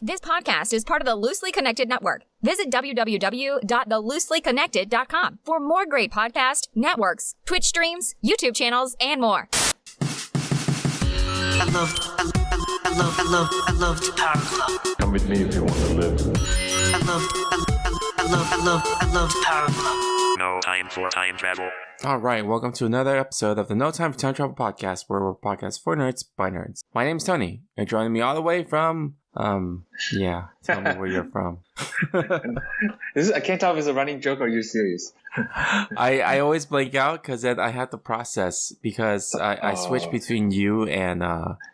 This podcast is part of the Loosely Connected Network. Visit www.thelooselyconnected.com for more great podcast networks, Twitch streams, YouTube channels, and more. I love the Power Club. Come with me if you want to live. I love the Power Club. No time for time travel. All right, welcome to another episode of the No Time for Time Travel podcast, where we're a podcast for nerds by nerds. My name's Tony. You're joining me all the way from, tell me where you're from. I can't tell if it's a running joke or you're serious. I always blank out because then I have to process because I switch between you and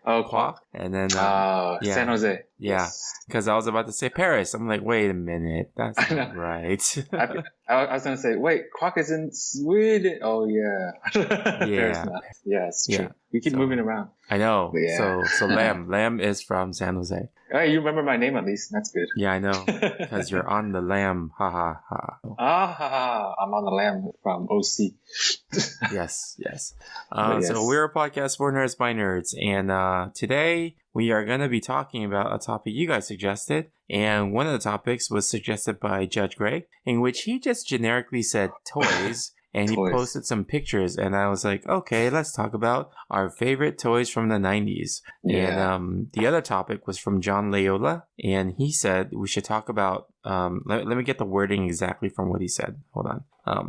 Quack, and then San Jose. Yeah, because I was about to say Paris. I'm like, wait a minute, that's not right. I was gonna say, wait, Quack is in Sweden. Oh yeah, yeah, it's true. Yeah. We keep moving around. I know. Yeah. So Lamb is from San Jose. Hey, you remember my name at least. That's good. Yeah, I know. Because you're on the Lamb. Ha ha ha. I'm on the Lamb from OC. Yes. Yes. So we're a podcast for nerds by nerds, and today we are going to be talking about a topic you guys suggested, and one of the topics was suggested by Judge Greg, in which he just generically said toys. And he posted some pictures, and I was like, okay, let's talk about our favorite toys from the 90s. Yeah. And the other topic was from John Layola, and he said we should talk about, let me get the wording exactly from what he said. Hold on.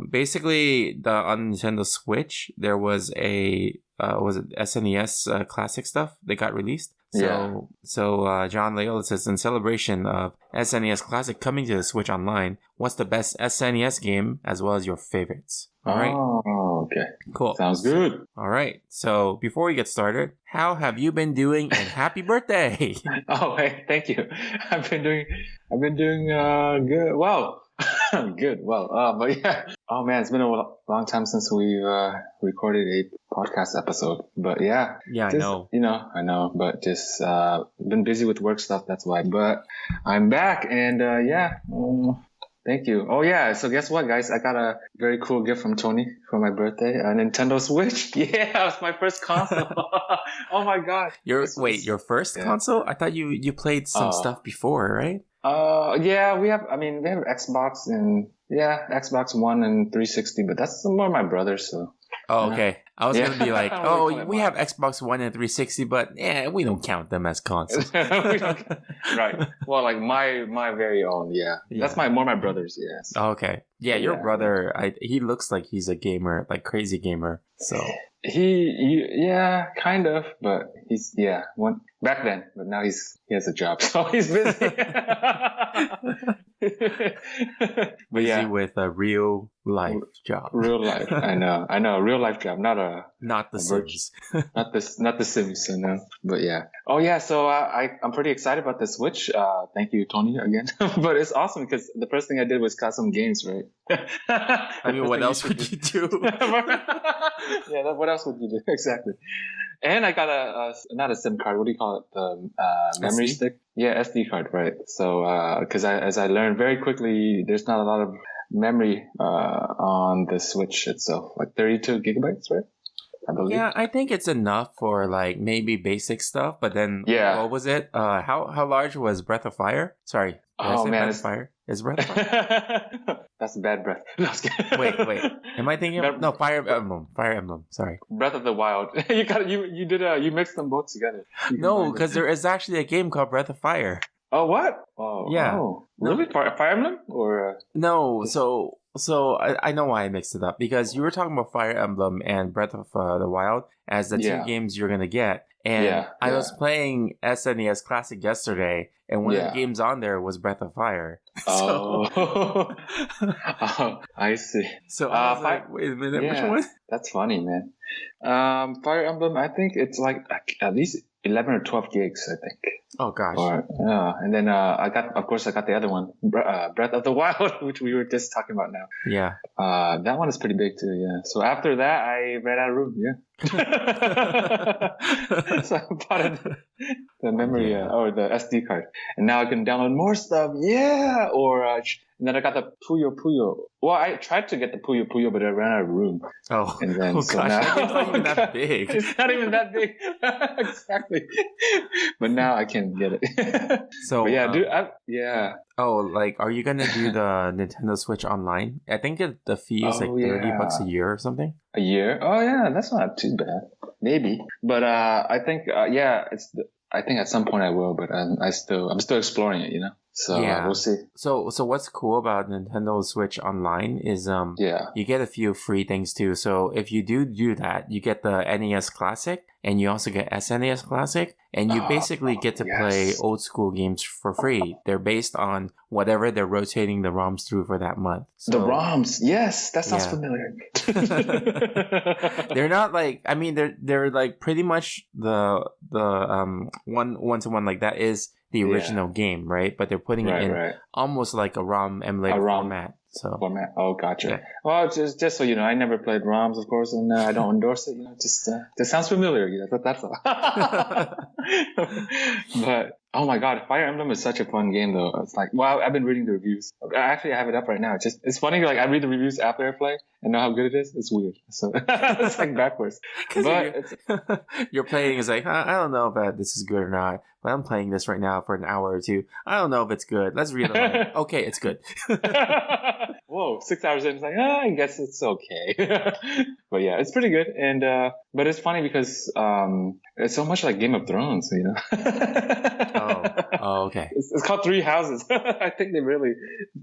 Basically, on Nintendo Switch, there was was it SNES classic stuff that got released? So John Layola says, in celebration of SNES Classic coming to the Switch Online, what's the best SNES game as well as your favorites? All right. Oh, okay. Cool. Sounds good. All right. So before we get started, how have you been doing? And happy birthday! Oh, hey, thank you. I've been doing good. Well, good. Well, but yeah. Oh man, it's been a long time since we recorded a podcast episode. But yeah. Yeah, I know. I know. But just been busy with work stuff. That's why. But I'm back, and thank you. Oh yeah, so guess what, guys? I got a very cool gift from Tony for my birthday, a Nintendo Switch. Yeah, it was my first console. Oh my god. Your first console? I thought you played some stuff before, right? Yeah, we have Xbox and Xbox One and 360, but that's more my brother's, so. Oh, okay. I was gonna be like, we have Xbox One and 360, but we don't count them as consoles. Right. Well, like my very own, yeah. That's more my brother's, yes. Oh, okay. Yeah, your brother, he looks like he's a gamer, like crazy gamer. So he kind of, but he's one back then, but now he has a job, so he's busy. Busy with a real life job. Real life, I know, real life job, not the Sims. not the Sims, I know. But yeah. Oh yeah, so I'm pretty excited about the Switch. Thank you, Tony, again. But it's awesome because the first thing I did was got some games, right? I mean, what else would you do? Yeah, what else would you do? Exactly. And I got not a SIM card. What do you call it? The memory stick. Yeah, SD card, right? So, because as I learned very quickly, there's not a lot of memory on the Switch itself, like 32 gigabytes, right? I believe. Yeah, I think it's enough for like maybe basic stuff. But then, what was it? How large was Breath of Fire? Sorry. Oh man, Breath of Fire? Is Breath of Fire? That's bad breath. No, wait. Am I thinking of... No, Fire Emblem. Fire Emblem. Sorry. Breath of the Wild. You mixed them both together. No, because there is actually a game called Breath of Fire. Oh, what? Oh, yeah. Oh, really? Fire Emblem or? No. So I know why I mixed it up, because you were talking about Fire Emblem and Breath of the Wild as the two games you're gonna get. And I was playing SNES Classic yesterday, and one of the games on there was Breath of Fire. Oh, I see. So I was like, wait a minute, which one? That's funny, man. Fire Emblem, I think it's like at least 11 or 12 gigs, I think. Oh gosh. And then I got the other one, Breath of the Wild, which we were just talking about now. Yeah. That one is pretty big too. Yeah. So after that, I ran out of room. Yeah. So I bought the memory or the SD card, and now I can download more stuff. Yeah. And then I got the Puyo Puyo. Well, I tried to get the Puyo Puyo, but I ran out of room. Oh, and then, gosh, it's not even that big. It's not even that big. Exactly. But now I can even get it. So But yeah, dude. Yeah. oh, like, are you gonna do the Nintendo Switch online? I think the fee is like Oh, $30 a yeah. year or something. A year? Oh yeah, that's not too bad. Maybe, but I think yeah, I think at some point I will, but I'm still exploring it, you know. So Yeah. we'll see. So what's cool about Nintendo Switch Online is Yeah. you get a few free things too. So if you do that, you get the NES Classic and you also get SNES Classic, and you basically get to play yes. old school games for free. They're based on whatever they're rotating the ROMs through for that month. The ROMs, yes, that sounds Yeah. familiar. They're not like, I mean, they're like pretty much the one to one, like that is the original game, right? But they're putting it in almost like a ROM emulator format. So format. Oh, gotcha. Yeah. Well, just so you know, I never played ROMs, of course, and I don't endorse it. You know, just sounds familiar. You know, that's all. But oh my god, Fire Emblem is such a fun game, though. It's like, wow, I've been reading the reviews. Actually, I have it up right now. It's funny. Like I read the reviews after I play and know how good it is. It's weird. So it's like backwards. But you're playing is like, I don't know if this is good or not, but I'm playing this right now for an hour or two. I don't know if it's good. Let's read it. Okay, it's good. Whoa, 6 hours in, it's like, I guess it's okay. But yeah, it's pretty good. And but it's funny because it's so much like Game of Thrones, you know. Oh, okay. It's called Three Houses. I think they really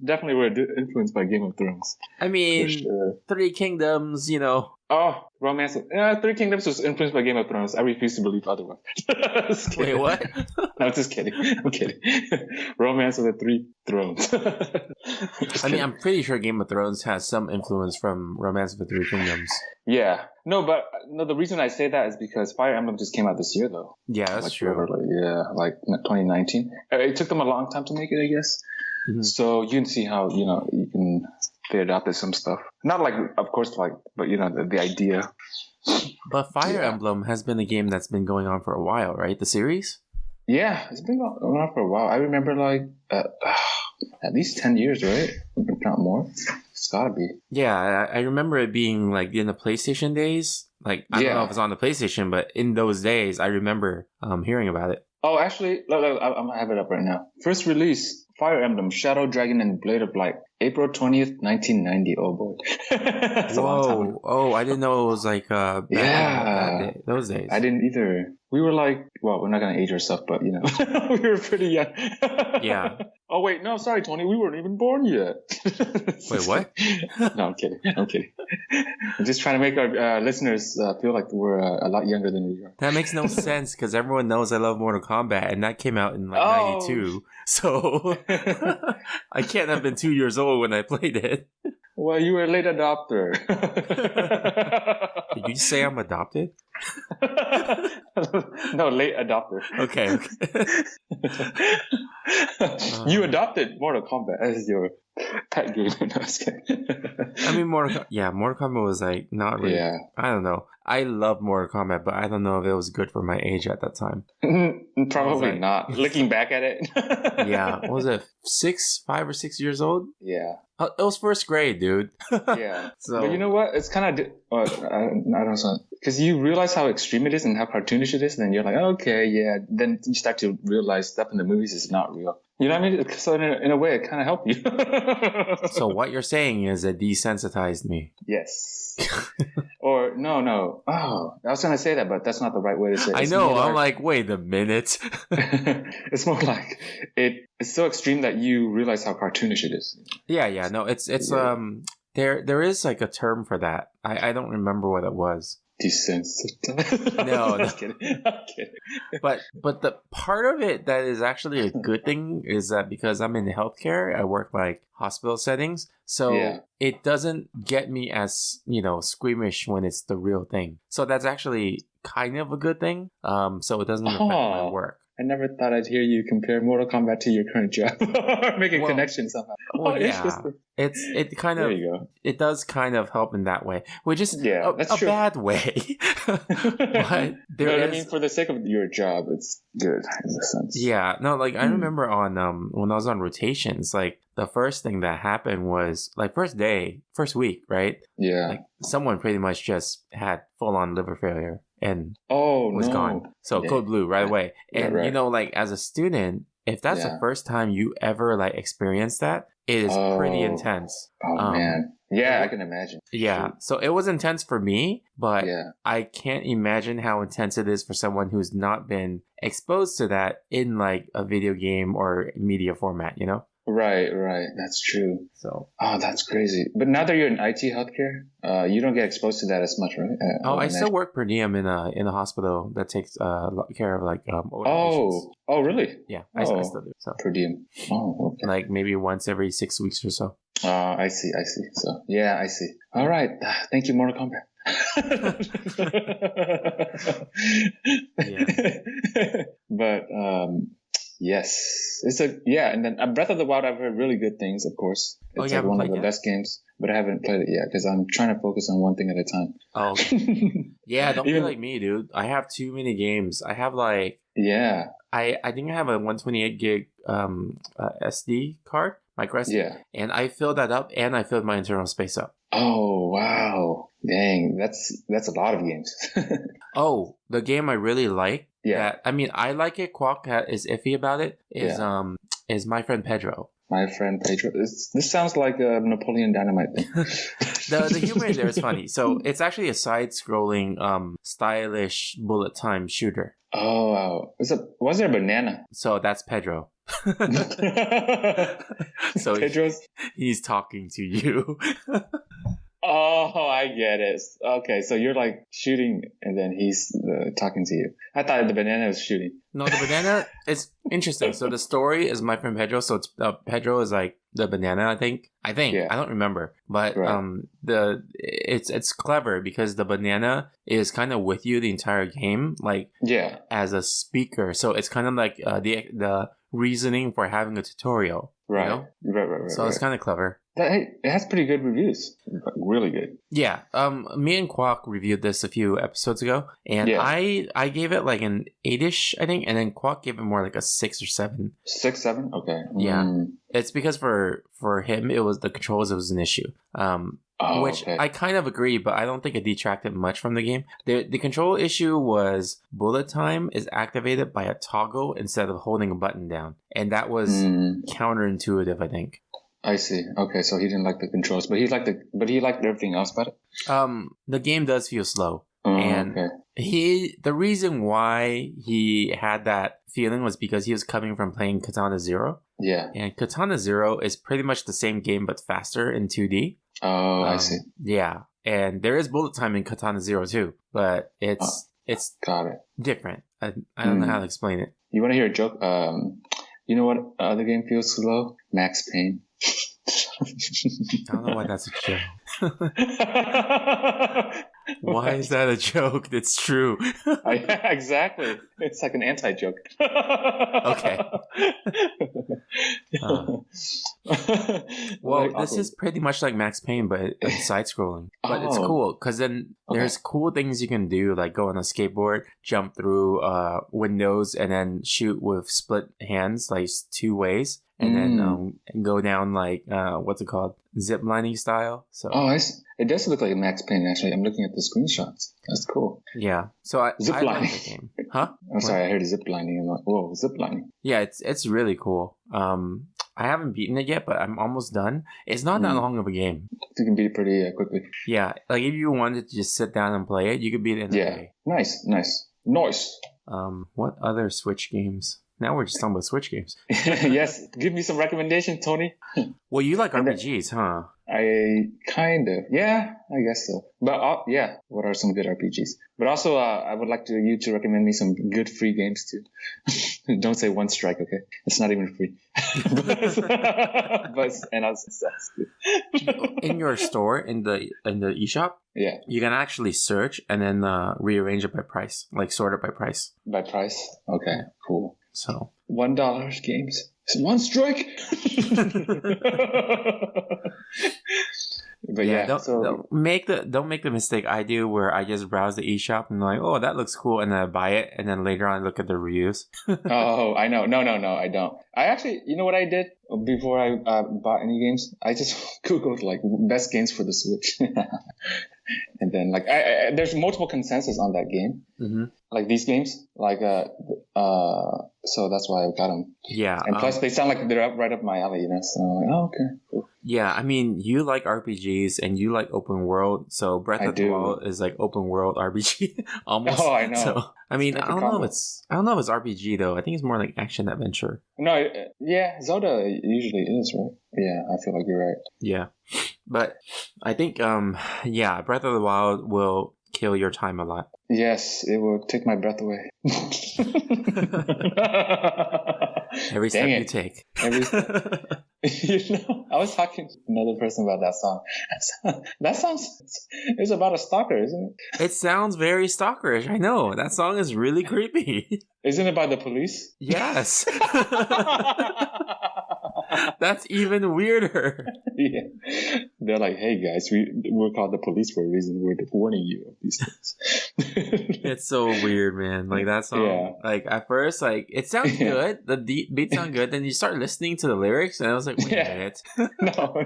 definitely were influenced by Game of Thrones. I mean, sure. Three Kingdoms, you know. Oh, romance. Three Kingdoms was influenced by Game of Thrones. I refuse to believe otherwise. Wait, what? No, just kidding. I'm kidding. Romance of the Three Thrones. I mean, I'm pretty sure Game of Thrones has some influence from Romance of the Three Kingdoms. Yeah. No, but the reason I say that is because Fire Emblem just came out this year, though. Yeah, that's true. Like 2019. It took them a long time to make it, I guess. Mm-hmm. So you can see how, you know, you can... They adopted some stuff. Not like, of course, like, but you know, the idea. But Fire Emblem has been a game that's been going on for a while, right? The series? Yeah, it's been going on for a while. I remember like at least 10 years, right? If not more. It's gotta be. Yeah, I remember it being like in the PlayStation days. Like, I don't know if it's on the PlayStation, but in those days, I remember hearing about it. Oh, actually, look, I'm gonna have it up right now. First release, Fire Emblem, Shadow Dragon and Blade of Light, April 20th, 1990. Oh boy. Whoa. Oh, I didn't know it was like those days. I didn't either. We were like, well, we're not gonna age ourselves, but you know, we were pretty young. Yeah. Oh wait, no, sorry, Tony, we weren't even born yet. Wait, what? No, I'm kidding. I'm just trying to make our listeners feel like we're a lot younger than we are. That makes no sense because everyone knows I love Mortal Kombat, and that came out in like 92. So I can't have been 2 years old when I played it. Well, you were a late adopter. Did you say I'm adopted? No, late adopter. Okay. You adopted Mortal Kombat as your pet game. No, I was kidding. I mean, Mortal Kombat was like not really. Yeah. I don't know. I love Mortal Kombat, but I don't know if it was good for my age at that time. Probably not. Looking back at it. Yeah. What was it 5 or 6 years old? Yeah. It was first grade, dude. Yeah. So, but you know what? It's kind of I don't know, because you realize how extreme it is and how cartoonish it is, and then you're like, okay, yeah. Then you start to realize stuff in the movies is not real. You know what I mean? So in a way, it kind of helped you. So what you're saying is it desensitized me. Yes. Or no. Oh, I was gonna say that, but that's not the right way to say it. I know. I'm like, wait a minute. It's more like it's so extreme that you realize how cartoonish it is. Yeah. No, it's there is like a term for that. I don't remember what it was. Desensitized. No. I'm kidding. But the part of it that is actually a good thing is that because I'm in healthcare, I work like hospital settings, so it doesn't get me as, you know, squeamish when it's the real thing. So that's actually kind of a good thing. So it doesn't affect my work. I never thought I'd hear you compare Mortal Kombat to your current job or make a connection somehow. Well, yeah, it kind of there you go. It does kind of help in that way, which is a bad way. But I mean, for the sake of your job, it's good in the sense. Yeah, no, like I remember on when I was on rotations, like the first thing that happened was like first week, right? Yeah, like someone pretty much just had full on liver failure. and Oh was no. gone. So Yeah. Code Blue right away. Right, And right. like as a student, if that's the Yeah. first time you ever like experienced that, it is pretty Oh. intense. Oh man. Yeah, it I wa- can imagine. Yeah. Shoot. So it was intense for me, but Yeah. I can't imagine how intense it is for someone who's not been exposed to that in like a video game or media format, you know? Right, right. That's true. So Oh, that's crazy. But now that you're in IT healthcare, you don't get exposed to that as much, right? I still imagine. work per diem in a hospital that takes care of like older patients. Oh, really? Yeah, I Oh. still do. So Per diem. Oh, okay. like maybe once every 6 weeks or so. I see. So, yeah, I see. All right. Thank you, Mortal Kombat. But, yes, and then Breath of the Wild, I've heard really good things, of course. Oh, It's you like haven't one of played the yet? best games, but I haven't played it yet because I'm trying to focus on one thing at a time. Oh, yeah, don't be Even- like me, dude. I have too many games. I have like Yeah, I think I have a 128 gig SD card, micro SD, yeah. and I filled that up and I filled my internal space up. Oh, wow. Dang, that's a lot of games. Oh, the game I really like. Yeah. That, I mean, I like it. Quack is iffy about it. Is My Friend Pedro. My friend Pedro. This sounds like a Napoleon Dynamite thing. The humor in there is funny. So it's actually a side-scrolling, stylish bullet time shooter. Oh, wow. Was there a banana? So that's Pedro. So Pedro's. he's talking to you. Oh, I get it. Okay, so you're like shooting, and then he's talking to you. I thought the banana was shooting. No, the banana is interesting. So the story is My Friend Pedro. So it's Pedro is like the banana. I think. Yeah. I don't remember, but Right. it's clever because the banana is kind of with you the entire game, like Yeah. as a speaker. So it's kind of like the reasoning for having a tutorial. Right. You know? Right. So it's kind of clever. It has pretty good reviews. Really good. Yeah. Me and Quack reviewed this a few episodes ago, and Yeah. I gave it like an 8-ish, I think, and then Quack gave it more like a 6 or 7. 6, 7. Okay. Yeah. Mm. It's because for him it was the controls. It was an issue. Oh, Which okay. I kind of agree, but I don't think it detracted much from the game. The control issue was bullet time is activated by a toggle instead of holding a button down, and that was counterintuitive, I think. I see. Okay, so he didn't like the controls, but he liked everything else about it. The game does feel slow. Oh, And okay. the reason why he had that feeling was because he was coming from playing Katana Zero. Yeah. And Katana Zero is pretty much the same game but faster in 2D. Oh, I see. Yeah. And there is bullet time in Katana Zero too, but it's Got it. different. I don't know how to explain it. You want to hear a joke? You know what other game feels slow? Max Payne. I don't know why that's a joke. Why is that a joke? That's true. Exactly. It's like an anti-joke. Okay. Well, Like, this awkward. is pretty much like Max Payne, but it's side-scrolling. But it's Oh. cool because then there's cool things you can do, like go on a skateboard, jump through windows, and then shoot with split hands, like 2 ways, and then go down like what's it called, zip lining style. So Oh, I see. It does look like Max Payne, actually. I'm looking at the screenshots. That's cool. yeah, so I Zip like lining. the game, huh? I'm sorry, I heard zip lining. I'm like, whoa, zip lining. Yeah, it's really cool. I haven't beaten it yet, but I'm almost done. It's not that long of a game. You can beat it pretty quickly. Yeah, like if you wanted to just sit down and play it, you could beat it in a Yeah. day. Nice. What other Switch games? Now we're just talking about Switch games. Yes, give me some recommendation, Tony. Well, you like And then- RPGs, huh? I kind of, yeah, I guess so. But yeah, what are some good RPGs? But also, I would like you to recommend me some good free games too. Don't say One Strike, okay? It's not even free. but and I was In your store, in the eShop, yeah, you can actually search and then rearrange it by price, like sort it by price. by price. Okay, cool. So $1 games. One Strike. But yeah, don't make the mistake I do where I just browse the eShop and I'm like, oh, that looks cool, and then I buy it, and then later on I look at the reviews. Oh, I know. No, I don't. I actually, you know what I did before I bought any games? I just Googled like best games for the Switch. And then like there's multiple consensus on that game. Mm-hmm. Like these games, like so that's why I got them. Yeah. And plus, they sound like they're right up my alley, you know. So I'm like, oh, okay, cool. Yeah, I mean, you like RPGs and you like open world, so Breath of the Wild is like open world RPG almost. Oh, I know. So, I mean, I don't know combo. if it's RPG though. I think it's more like action adventure. No, yeah, Zelda usually is, right? Yeah, I feel like you're right. Yeah, but I think yeah, Breath of the Wild will kill your time a lot. Yes, it will take my breath away. Every step Dang you it. take. Every step. You know, I was talking to another person about that song. That sounds, it's about a stalker, isn't it? It sounds very stalkerish. I know. That song is really creepy. Isn't it by the Police? Yes. That's even weirder. Yeah. They're like, hey guys, we're called the police for a reason. We're warning you of these things. It's so weird, man. Like that song. Yeah. Like at first, like it sounds good. The beats sound good. Then you start listening to the lyrics, and I was like, wait a minute. No.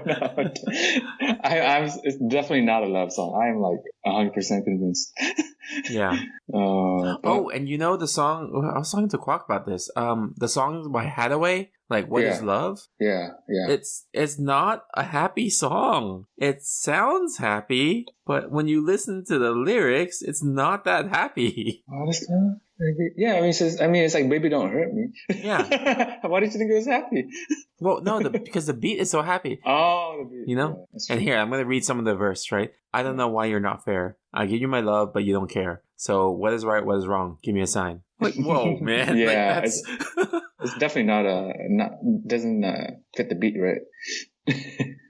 It's definitely not a love song. I am like 100% convinced. Yeah. Oh, and you know the song? I was talking to Quack about this. The song by Hathaway, like "What Is Love?" Yeah. It's not a happy song. It sounds happy, but when you listen to the lyrics, it's not that happy. Oh, that's kind of maybe. Yeah, it's like "Baby Don't Hurt Me." Yeah. Why did you think it was happy? Well, no, because the beat is so happy. Oh, the beat. You know? Yeah, that's And true. here, I'm going to read some of the verse, right? I don't know why you're not fair. I give you my love, but you don't care. So what is right, what is wrong? Give me a sign. Like, whoa, man. Yeah, Like, that's... it's definitely doesn't fit the beat right.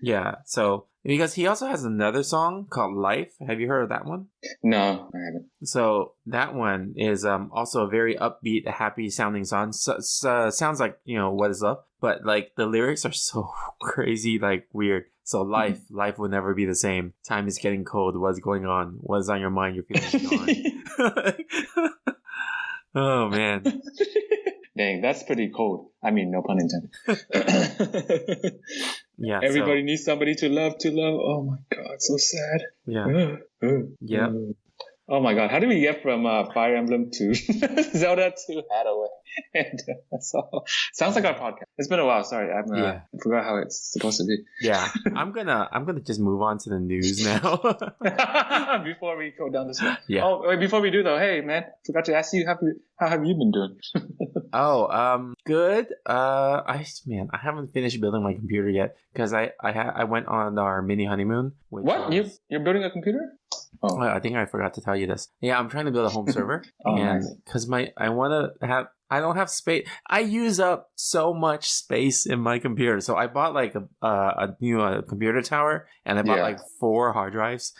Yeah, so because he also has another song called Life. Have you heard of that one? No, I haven't. So that one is also a very upbeat, happy sounding song. Sounds like, you know, what is love, but like the lyrics are so crazy, like weird. So life will never be the same. Time is getting cold. What's going on? What's on your mind? Your feelings gone. Oh man. Dang, that's pretty cold. I mean, no pun intended. Yeah. Everybody needs somebody to love. Oh my god, so sad. Yeah. Yeah. Oh my god, how did we get from Fire Emblem to Zelda to Hathaway? And so sounds like our podcast. It's been a while. Sorry, I forgot how it's supposed to be. Yeah, I'm gonna just move on to the news now. Before we go down this way. Yeah. Oh, wait, before we do though, hey man, forgot to ask you how have you been doing? Good. I haven't finished building my computer yet because I went on our mini honeymoon. What? You're building a computer? Oh. I think I forgot to tell you this. Yeah, I'm trying to build a home server, and because I don't have space. I use up so much space in my computer, so I bought like a new computer tower, and I bought like 4 hard drives,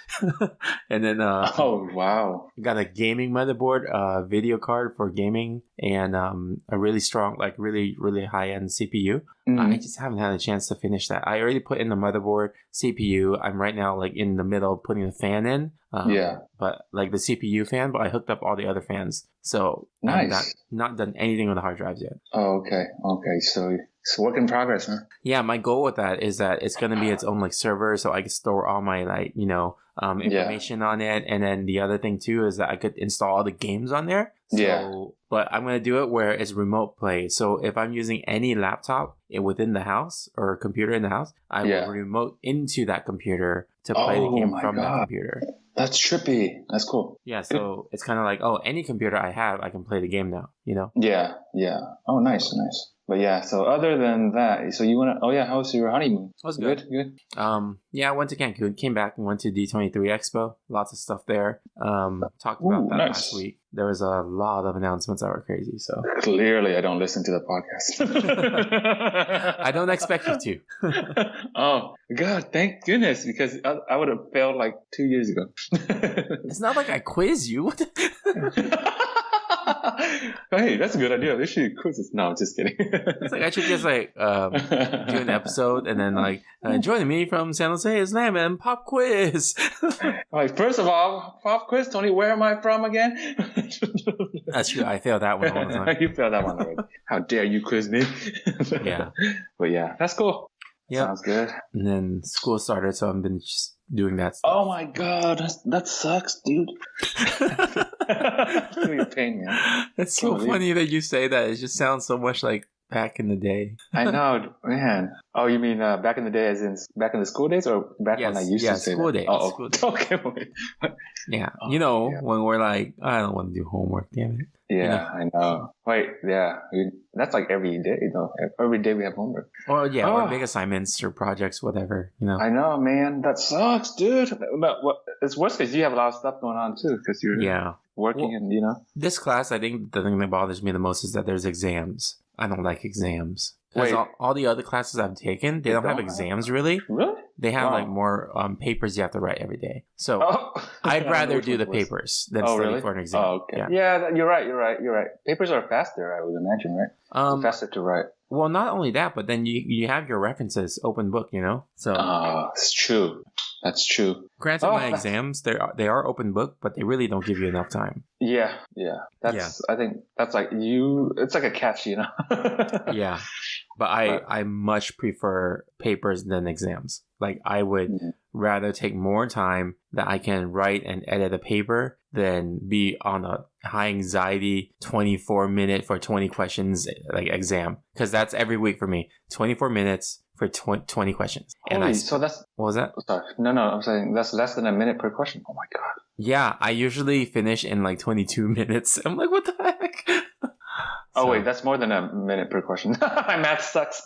and then oh wow, got a gaming motherboard, video card for gaming, and a really strong, like really high end CPU. Mm-hmm. I just haven't had a chance to finish that. I already put in the motherboard, CPU. I'm right now like in the middle of putting the fan in. But like the CPU fan, but I hooked up all the other fans. So nice. I've not done anything with the hard drives yet. Oh, okay. So it's work in progress, huh? Yeah, my goal with that is that it's going to be its own like server, so I can store all my like, you know, information on it. And then the other thing too is that I could install all the games on there. So, but I'm going to do it where it's remote play. So if I'm using any laptop within the house or computer in the house, I will remote into that computer to play the game from that computer. That's trippy. That's cool. Yeah, so it's kind of like, any computer I have, I can play the game now, you know? Yeah. Oh, nice. But yeah, so other than that, so you want to, how was your honeymoon? It was good. Yeah, I went to Cancun, came back and went to D23 Expo. Lots of stuff there. Talked about that last week. There was a lot of announcements that were crazy, so. Clearly, I don't listen to the podcast. I don't expect you to. Oh, God, thank goodness, because I would have failed like 2 years ago. It's not like I quiz you. Hey, that's a good idea. They should quiz us. No, just kidding. It's like I should just like do an episode and then like joining me from San Jose is Lam and Pop Quiz. Like, first of all, Pop Quiz, Tony, where am I from again? That's true. I failed that one all the time. You failed that one already. How dare you quiz me? Yeah. But yeah, that's cool. Yeah. Sounds good. And then school started, so I've been just doing that stuff. Oh my god, that sucks, dude. Feel your pain, man. It's so funny that you say that. It just sounds so much like back in the day. I know, man. Oh, you mean back in the day, as in back in the school days, or back when I used to say school that? days. Oh, School days. okay. Wait. Yeah, Oh, yeah. when we're like, I don't want to do homework, damn it. Yeah, I know. Wait, yeah, that's like every day, Every day we have homework. Or or Oh. big assignments or projects, whatever. I know, man. That sucks, dude. But it's worse because you have a lot of stuff going on too, because you're working Well, and This class, I think the thing that bothers me the most is that there's exams. I don't like exams. Because Wait. all the other classes I've taken, they don't have exams really. Really? They have Wow. like more papers you have to write every day. So Oh. I'd rather do the Which one was- papers than Oh, study really? for an exam. Oh, okay. Yeah. Yeah, you're right. Papers are faster, I would imagine, right? Faster to write. Well, not only that, but then you have your references open book, So It's true. That's true. granted, Oh, my exams they are open book, but they really don't give you enough time. Yeah. I think that's like it's like a catch, Yeah, but I much prefer papers than exams. Like I would rather take more time that I can write and edit a paper than be on a high anxiety 24-minute for 20 questions like exam, because that's every week for me. 24 minutes for 20 questions. So that's What was that? sorry. No, I'm saying that's less than a minute per question. Oh my god. Yeah, I usually finish in like 22 minutes. I'm like, what the heck? Oh wait, that's more than a minute per question. My math sucks.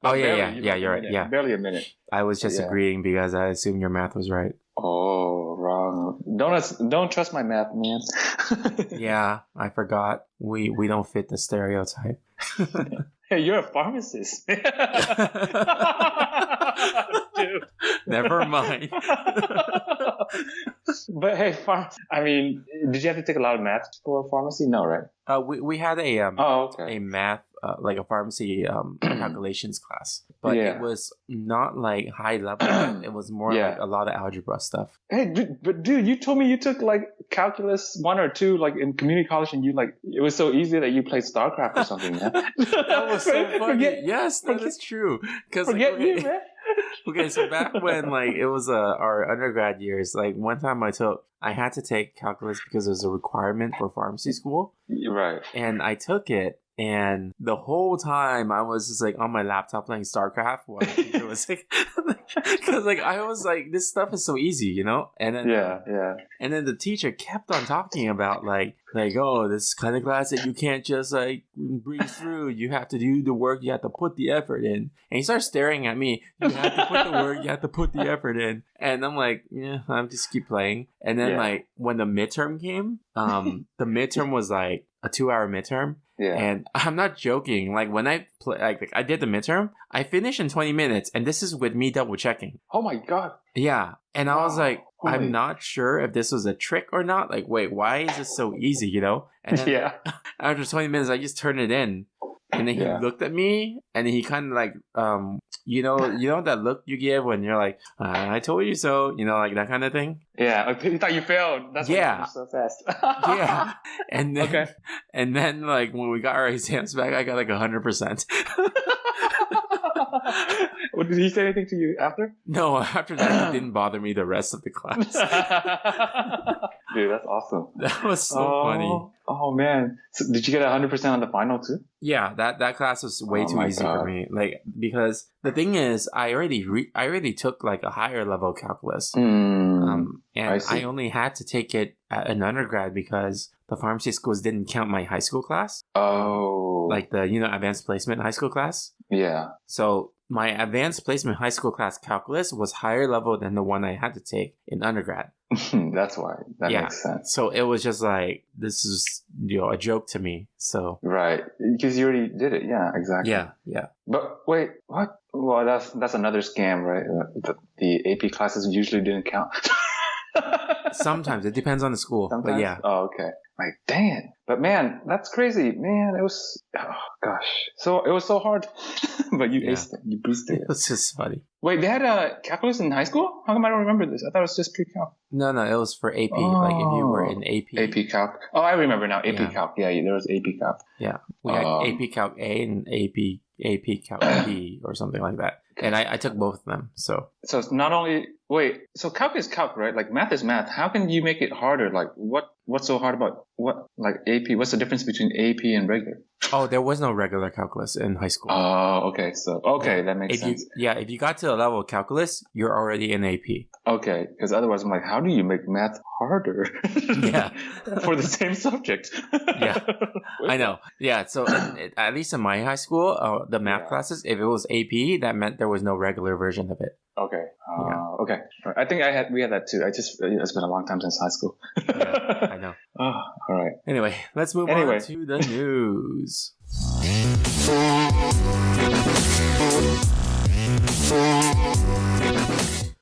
Oh, yeah, you're right. Yeah. Barely a minute. I was just Yeah. agreeing because I assumed your math was right. Oh, wrong. Don't trust my math, man. Yeah, I forgot. We don't fit the stereotype. Hey, you're a pharmacist. Dude. Never mind. But hey, did you have to take a lot of math for pharmacy? No, right? We had a Okay. math like a pharmacy calculations class, but Yeah. it was not like high level. It was more Yeah. like a lot of algebra stuff. Hey, dude, you told me you took like calculus 1 or 2 like in community college, and it was so easy that you played StarCraft or something, man. That was so funny. Yes, that is true. Forget you, man. Okay, so back when like it was our undergrad years, like one time I had to take calculus because it was a requirement for pharmacy school, Right. and I took it. And the whole time I was just like on my laptop playing StarCraft while the teacher was like, because like I was like, this stuff is so easy, And then and then the teacher kept on talking about like oh, this kind of class that you can't just like breeze through. You have to do the work. You have to put the effort in. And he starts staring at me. You have to put the work. You have to put the effort in. And I'm like, yeah, I'll just keep playing. And then like when the midterm came, the midterm was like a 2-hour midterm. Yeah. And I'm not joking. Like when I I did the midterm, I finished in 20 minutes, and this is with me double checking. Oh my god. Yeah, and I was like, Holy. I'm not sure if this was a trick or not. Like, wait, why is this so easy? And then after 20 minutes, I just turned it in, and then he looked at me, and he kind of like, you know that look you give when you're like, I told you so, like that kind of thing. Yeah, he thought you failed. That's why you finished so fast. Yeah, and then and then like when we got our exams back, I got like 100%. Well, did he say anything to you after? No, after that, it didn't bother me the rest of the class. Dude, that's awesome. That was so funny. Oh man, so did you get 100% on the final too? Yeah, that class was way too easy for me. Like because the thing is, I already took like a higher level calculus, and I only had to take it at an undergrad because the pharmacy schools didn't count my high school class. Oh, like the advanced placement high school class. Yeah. So my advanced placement high school class calculus was higher level than the one I had to take in undergrad. That's why. That makes sense. So it was just like, this is a joke to me. So right, because you already did it. Yeah, exactly. Yeah. But wait, what? Well, that's another scam, right? The AP classes usually didn't count. Sometimes it depends on the school. Sometimes? But yeah. Oh, okay. Like, dang. But man, that's crazy. Man, it was, oh gosh. So, it was so hard. But you Yeah. aced it. You boosted it. It was just funny. Wait, they had a calculus in high school? How come I don't remember this? I thought it was just pre-calc. No, it was for AP. Like if you were in AP. AP Calc. Oh, I remember now. AP Yeah. Calc. Yeah, there was AP Calc. Yeah. We had AP Calc A and AP Calc B or something like that. And I took both of them. So So it's not only so calc is calc, right? Like math is math. How can you make it harder? Like what's so hard about AP? What's the difference between AP and regular? there was no regular calculus in high school. Oh, okay. So that makes sense. If you got to the level of calculus, you're already in AP. Okay, because otherwise I'm like, how do you make math harder? Yeah. For the same subject. Yeah, I know. Yeah, so at least in my high school, the math classes, if it was AP, that meant there was no regular version of it. Okay. Okay. I think we had that too. It's been a long time since high school. Yeah, I know. Oh, all right. Anyway, let's move on to the news.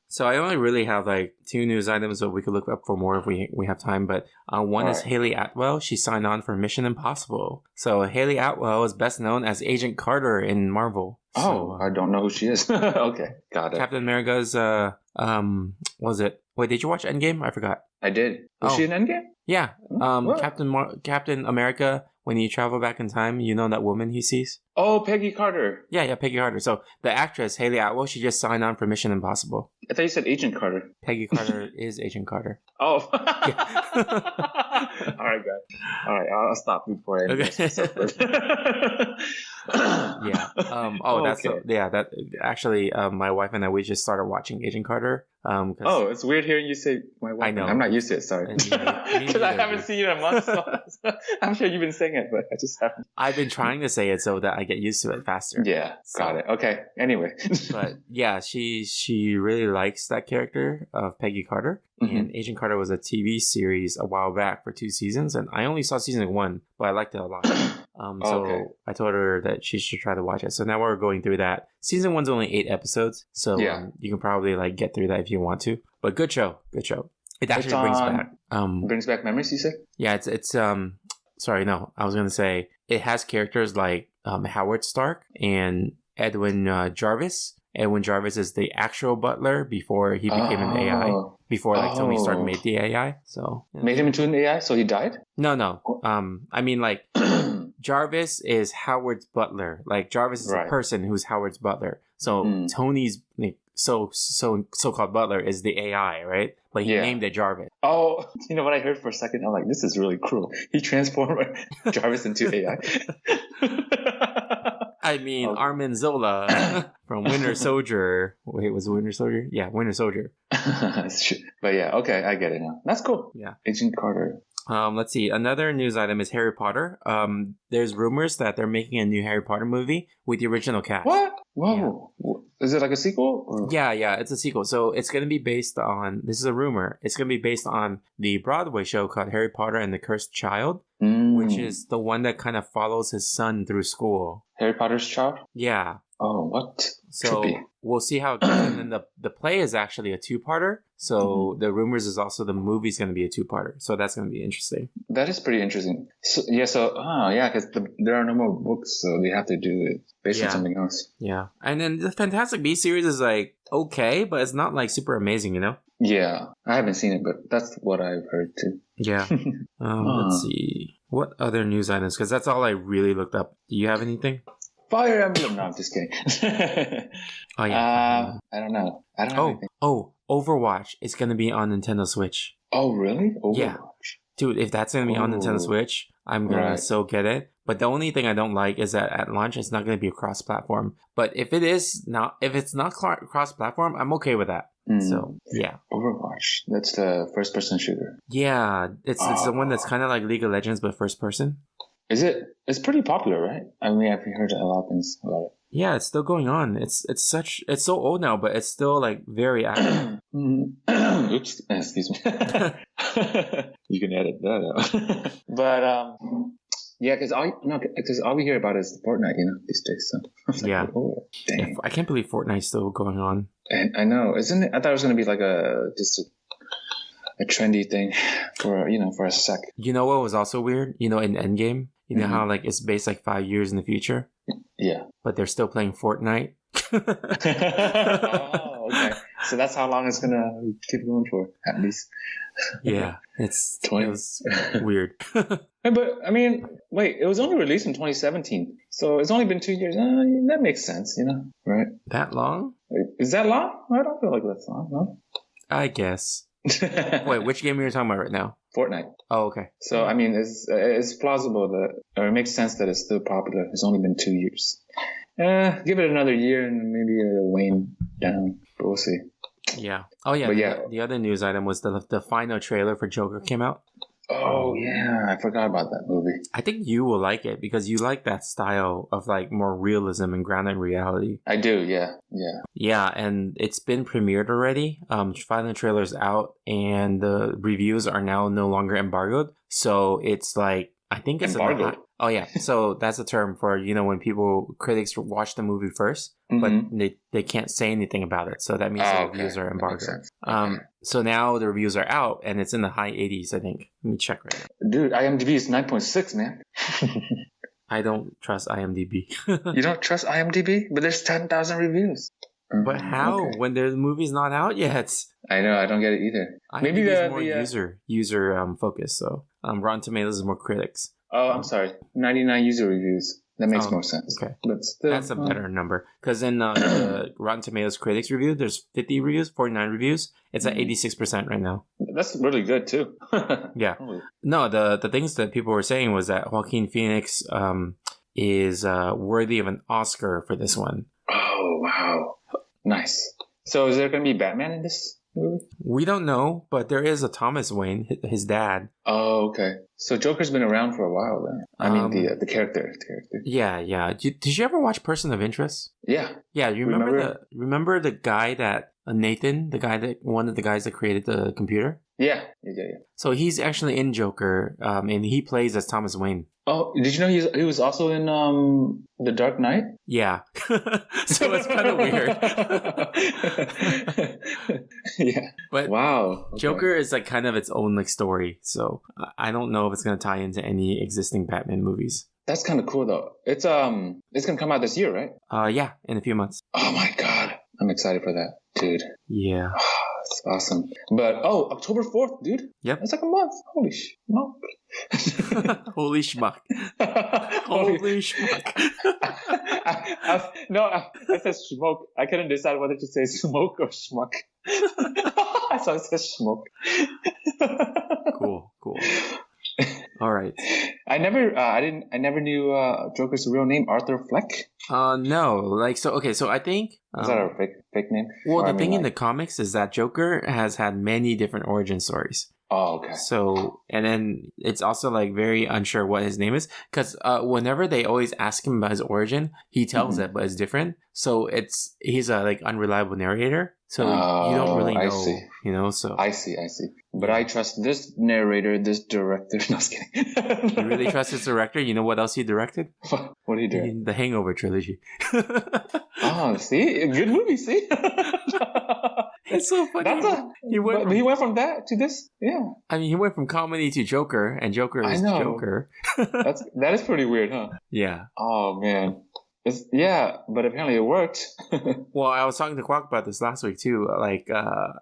So I only really have like 2 news items, but we could look up for more if we have time. But one is Haley Atwell. She signed on for Mission Impossible. So Haley Atwell is best known as Agent Carter in Marvel. Oh, I don't know who she is. Okay, got it. Captain America's was it? Wait, did you watch Endgame? I forgot. I did. Was she in Endgame? Yeah. What? Captain America, when you travel back in time, you know that woman he sees? Oh, Peggy Carter. Yeah, Peggy Carter. So the actress, Haley Atwell, she just signed on for Mission Impossible. I thought you said Agent Carter. Peggy Carter is Agent Carter. Oh. All right, guys. All right, I'll stop before I Okay. Yeah. That's Okay. that actually my wife and I, we just started watching Agent Carter. Oh, it's weird hearing you say my wife. I know. I'm not used to it, sorry. Me neither, Because I haven't dude. seen you in a month, so I'm sure you've been saying it, but I just haven't. I've been trying to say it so that I get used to it faster. Yeah, So- got it. Okay, anyway. But yeah, she really likes that character of Peggy Carter. Mhm. And Agent Carter was a TV series a while back for 2 seasons, and I only saw season 1, but I liked it a lot. So Okay. I told her that she should try to watch it. So now we're going through that. Season 1's only 8 episodes, so Yeah. you can probably like get through that if you want to. But good show. It actually It's brings on- back. Brings back memories, you say? Yeah, it's sorry, no, I was gonna say it has characters like Howard Stark and Edwin Jarvis. Edwin Jarvis is the actual butler before he became an AI. Before like Tony Stark made the AI. So yeah. Made him into an AI, so he died? No. I mean like Jarvis is Howard's butler. Like Jarvis is Right. a person who's Howard's butler. So Tony's like, so-called butler is the AI, right? But he Yeah. named it Jarvis. Oh, you know what I heard for a second? I'm like, this is really cruel. He transformed Jarvis into AI. I mean, Okay. Armin Zola from Winter Soldier. Wait, was it Winter Soldier? Yeah, Winter Soldier. But yeah, okay, I get it now. That's cool. Yeah. Agent Carter. Let's see. Another news item is Harry Potter. There's rumors that they're making a new Harry Potter movie with the original cast. What? Whoa. Is it like a sequel? Or? Yeah, it's a sequel. So it's going to be based on, this is a rumor, it's going to be based on the Broadway show called Harry Potter and the Cursed Child, which is the one that kind of follows his son through school. Harry Potter's child? Yeah. Oh, what? So Trippy. we'll see how it goes. And then the play is actually a 2-parter. So the rumors is also the movie's going to be a 2-parter. So that's going to be interesting. That is pretty interesting. So, because there are no more books, so they have to do it based on something else. Yeah. And then the Fantastic Beasts series is like okay, but it's not like super amazing, you know? Yeah, I haven't seen it, but that's what I've heard too. Yeah. Let's see. What other news items? Because that's all I really looked up. Do you have anything? Fire Emblem. No, I'm just kidding. Oh, yeah. I don't know. I don't know anything. Overwatch is going to be on Nintendo Switch. Oh, really? Overwatch. Yeah. Dude, if that's going to be on Nintendo Switch, I'm going to so get it. But the only thing I don't like is that at launch, it's not going to be a cross-platform. But if it's not cross-platform, I'm okay with that. So, yeah. Overwatch. That's the first-person shooter. Yeah. It's the one that's kind of like League of Legends, but first person. Is it? It's pretty popular, right? I mean, I've heard a lot of things about it. Yeah, it's still going on. It's so old now, but it's still like very active. Oops, excuse me. You can edit that out. But yeah, because all we hear about is Fortnite, these days. So I was like, Yeah. oh, dang. I can't believe Fortnite's still going on. And I know, isn't it? I thought it was gonna be like a trendy thing for for a sec. You know what was also weird? In Endgame, you know Mhm. how like it's based like 5 years in the future, Yeah. but they're still playing Fortnite. Oh, okay. So that's how long it's gonna keep going for, at least. Yeah, it 20. was weird. Hey, but I mean, wait, it was only released in 2017, so it's only been 2 years. That makes sense, right? That long? Wait, is that long? I don't feel like that's long, no? I guess. Wait, which game are you talking about right now? Fortnite. Oh, okay. So I mean, it's plausible that, or it makes sense that it's still popular. It's only been 2 years. Give it another year and maybe it'll wane down. But we'll see. Yeah. Oh, yeah. But yeah. The other news item was the final trailer for Joker came out. Oh yeah, I forgot about that movie. I think you will like it because you like that style of like more realism and grounded reality. I do, yeah. Yeah, and it's been premiered already. Final trailer's out, and the reviews are now no longer embargoed. So it's like I think it's Embargoed? Oh yeah, so that's a term for when critics watch the movie first, but they can't say anything about it. So that means the reviews are That makes embargoed. sense. So now the reviews are out, and it's in the high 80s. I think. Let me check right now. Dude, IMDb is 9.6, man. I don't trust IMDb. You don't trust IMDb? But there's 10,000 reviews. But how Okay. when the movie's not out yet? I know, I don't get it either. Maybe IMDb is the more user focused. So Rotten Tomatoes is more critics. Oh, I'm sorry. 99 user reviews. That makes more sense. Okay. But still, That's a better number. Because in the Rotten Tomatoes critics review, there's 50 reviews, 49 reviews. It's at 86% right now. That's really good too. Yeah. Holy- No, the things that people were saying was that Joaquin Phoenix is worthy of an Oscar for this one. Oh, wow. Nice. So is there going to be Batman in this movie? We don't know, but there is a Thomas Wayne, his dad. Oh, okay. So Joker's been around for a while then. I mean, the character. Yeah. Did you ever watch Person of Interest? Yeah. Yeah, you remember the guy that Nathan, one of the guys that created the computer? Yeah. So he's actually in Joker, and he plays as Thomas Wayne. Oh, did you know he was also in The Dark Knight? Yeah. So it's kind of weird. Yeah. But wow. Okay. Joker is like kind of its own like story. So I don't know if it's going to tie into any existing Batman movies. That's kind of cool though. It's going to come out this year, right? Yeah, in a few months. Oh my god. I'm excited for that, dude. Yeah. It's awesome. But October 4th, dude. Yep. That's like a month. Holy no. Holy schmuck. Holy schmuck. I said smoke. I couldn't decide whether to say smoke or schmuck. So I said smoke. Cool. All right. I never knew Joker's real name, Arthur Fleck. No. Like, so, okay, so I think... Is that a fake name? Well, the thing in the comics is that Joker has had many different origin stories. Oh, okay. So, and then it's also like very unsure what his name is because whenever they always ask him about his origin, he tells it, but it's different. So he's a like unreliable narrator. So you don't really know, I see. So I see. But I trust this narrator, this director. No, I was kidding. You really trust this director? You know what else he directed? What did he do? The Hangover trilogy. Oh, see? Good movie, see? It's so funny. He went from that to this? Yeah. I mean, he went from comedy to Joker, and Joker is Joker. That is pretty weird, huh? Yeah. Oh, man. But apparently it worked. Well, I was talking to Quack about this last week, too. Like,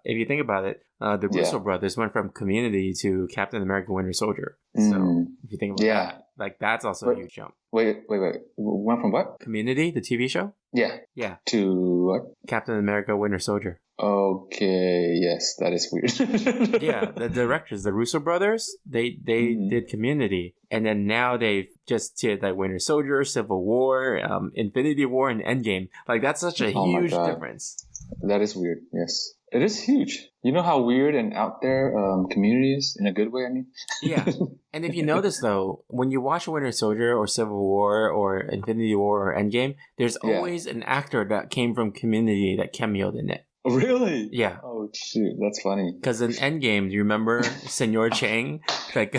if you think about it, the Russo brothers went from Community to Captain America Winter Soldier. So, if you think about that, like, that's also a huge jump. Wait. Went from what? Community, the TV show? Yeah. Yeah. To what? Captain America Winter Soldier. Okay, yes, that is weird. Yeah, the directors, the Russo brothers, they did Community, and then now they've just did like Winter Soldier, Civil War, Infinity War, and Endgame. Like that's such a huge difference. That is weird. Yes, it is huge. You know how weird and out there Community is in a good way. I mean, yeah. And if you notice though, when you watch Winter Soldier or Civil War or Infinity War or Endgame, there's always an actor that came from Community that cameoed in it. Really? Yeah. Oh shoot, that's funny. Because in Endgame, do you remember Senor Chang? Like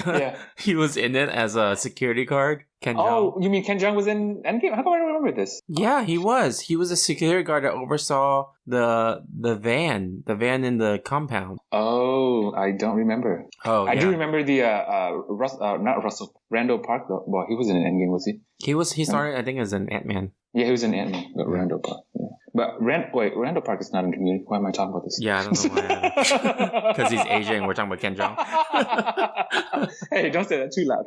he was in it as a security guard. Ken Jeong. Oh, you mean Ken Jeong was in Endgame? How come I don't remember remember this. Yeah, he was. He was a security guard that oversaw the van in the compound. Oh, I don't remember. Oh, I yeah. do remember the not Russell, Randall Park though. Well, he was in an Endgame, was he? He started, I think, as an Ant-Man. Yeah, he was in Ant-Man, but Randall Park. Yeah. But Randall Park is not in Community. Why am I talking about this? Yeah, I don't know why. Because he's Asian and we're talking about Ken Jeong. Hey, don't say that too loud.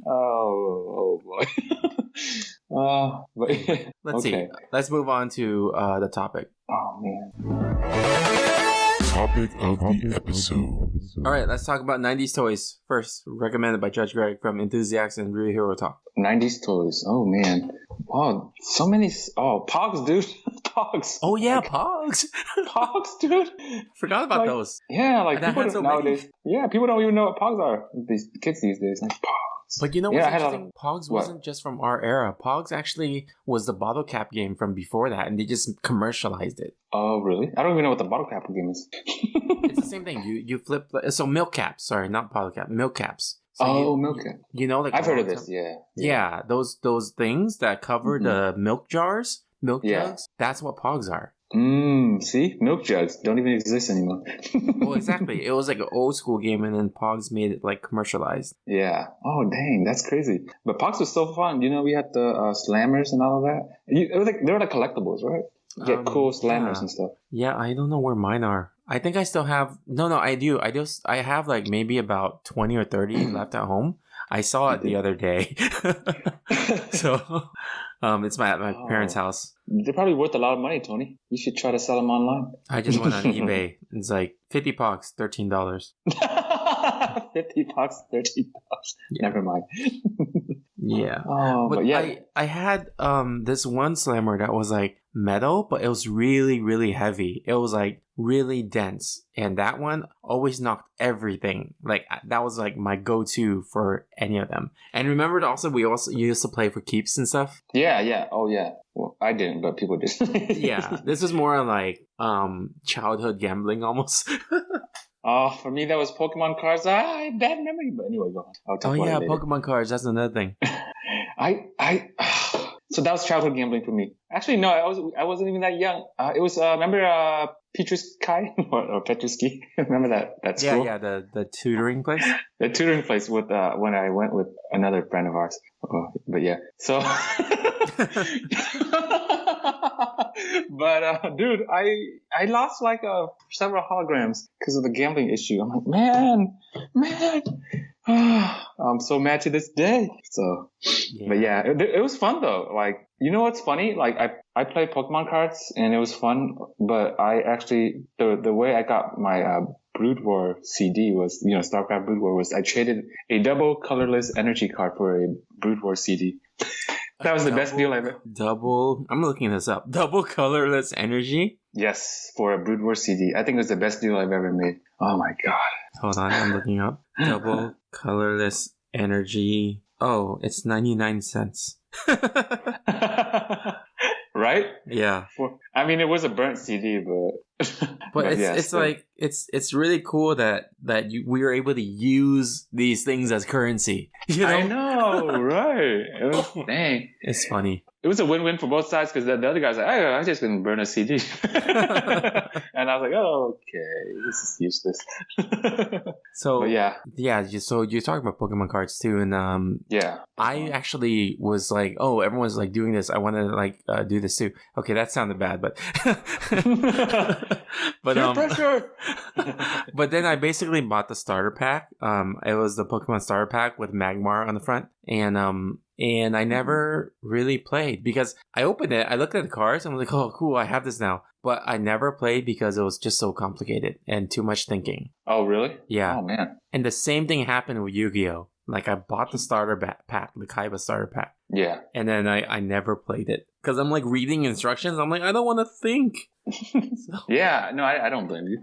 Oh boy. But Let's okay. see. Let's move on to the topic. Oh man. Topic of the episode. All right, let's talk about 90s toys. First, recommended by Judge Greg from Enthusiasts and Real Hero Talk. 90s toys. Oh man. Wow, so many. Oh, Pogs, dude. Pogs. Oh, yeah, Pogs. Pogs, dude. Forgot about Like, those. Yeah, like And I people had so nowadays. Yeah, people don't even know what Pogs are. These kids these days, like Pogs. But you know Yeah, what's I had a- interesting? Pogs what? wasn't just from our era. Pogs actually was the bottle cap game from before that, and they just commercialized it. Oh, really? I don't even know what the bottle cap game is. It's the same thing. You flip. So milk caps. Sorry, not bottle cap. Milk caps. So Oh, milk cap. You know, like I've heard of long this. time- Yeah. Yeah, those things that cover the milk jars, milk Yeah. jugs. That's what Pogs are. See, milk jugs don't even exist anymore. Well, exactly. It was like an old school game, and then Pogs made it like commercialized. Yeah. Oh, dang, that's crazy. But Pogs was so fun. You know, we had the slammers and all of that. It was like, they were like collectibles, right? You get cool slammers yeah. and stuff. Yeah, I don't know where mine are. I think I still have. No, I do. I have like maybe about 20 or 30 left at home. I saw it the other day. So, it's at my parents' house. They're probably worth a lot of money, Tony. You should try to sell them online. I just went on eBay. It's like 50 Pogs, $13. 50 bucks, $13. Yeah. Never mind. Yeah. Oh, but yeah. I had this one slammer that was like metal, but it was really, really heavy. It was like really dense. And that one always knocked everything. Like that was like my go-to for any of them. And remember also we also used to play for keeps and stuff. Yeah. Oh, yeah. Well, I didn't, but people did. Yeah. This was more like childhood gambling almost. Oh, for me, that was Pokemon cards. Bad memory. But anyway, go on. I'll talk about it later. Pokemon cards. That's another thing. So that was childhood gambling for me. Actually, no, I wasn't even that young. It was remember Petrus Kai or Petruski? Remember that school? Yeah, the tutoring place. The tutoring place with when I went with another friend of ours. But yeah, so. But dude, I lost like several holograms because of the gambling issue. I'm like, man. I'm so mad to this day. So, but yeah, it was fun though. Like, you know what's funny? Like, I played Pokemon cards and it was fun, but I actually, the way I got my Brood War CD was, you know, StarCraft Brood War was I traded a double colorless energy card for a Brood War CD. That was the best deal ever. I'm looking this up. Double colorless energy? Yes, for a Brood War CD. I think it was the best deal I've ever made. Oh my god. Hold on, I'm looking up. Double colorless energy. Oh, it's 99 cents. Right? Yeah. I mean, it was a burnt CD, but But yeah, it's still. like it's really cool that we were able to use these things as currency. You know? I know, right? It was, dang. It's funny. It was a win-win for both sides because the other guy's like, I just gonna burn a CD. And I was like, oh, okay, this is useless. So But yeah. So you're talking about Pokemon cards too, and Yeah. I actually was like, oh, everyone's like doing this. I want to like do this too. Okay, that sounded bad, but but Peer pressure. but then I basically bought the starter pack. It was the Pokemon starter pack with Magmar on the front, and I never really played because I opened it, I looked at the cards, and I was like, oh, cool, I have this now. But I never played because it was just so complicated and too much thinking. Oh, really? Yeah. Oh, man. And the same thing happened with Yu-Gi-Oh! Like I bought the starter pack, the Kaiba starter pack, Yeah. and then I never played it because I'm like reading instructions. I'm like, I don't want to think. Yeah. No, I don't blame you.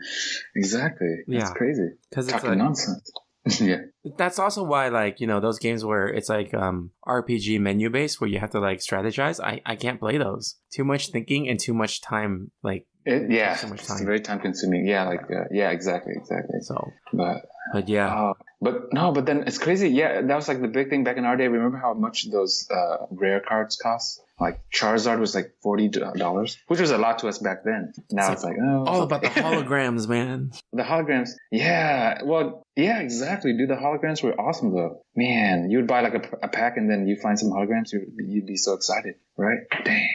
Exactly. That's Yeah. crazy. Because it's Talking like, nonsense. Yeah. that's also why, like, you know, those games where it's like RPG menu based where you have to like strategize. I can't play those. Too much thinking and too much time. Like, Yeah. so much It's time. very time consuming. Yeah. Like, yeah, exactly. So, But but yeah. But then it's crazy. Yeah, that was like the big thing back in our day. Remember how much those rare cards cost? Like Charizard was like $40, which was a lot to us back then. Now it's like all about the holograms, man. The holograms. Yeah. Well, yeah, exactly, dude. The holograms were awesome though. Man, you would buy like a pack and then you find some holograms. You'd be so excited, right? Dang.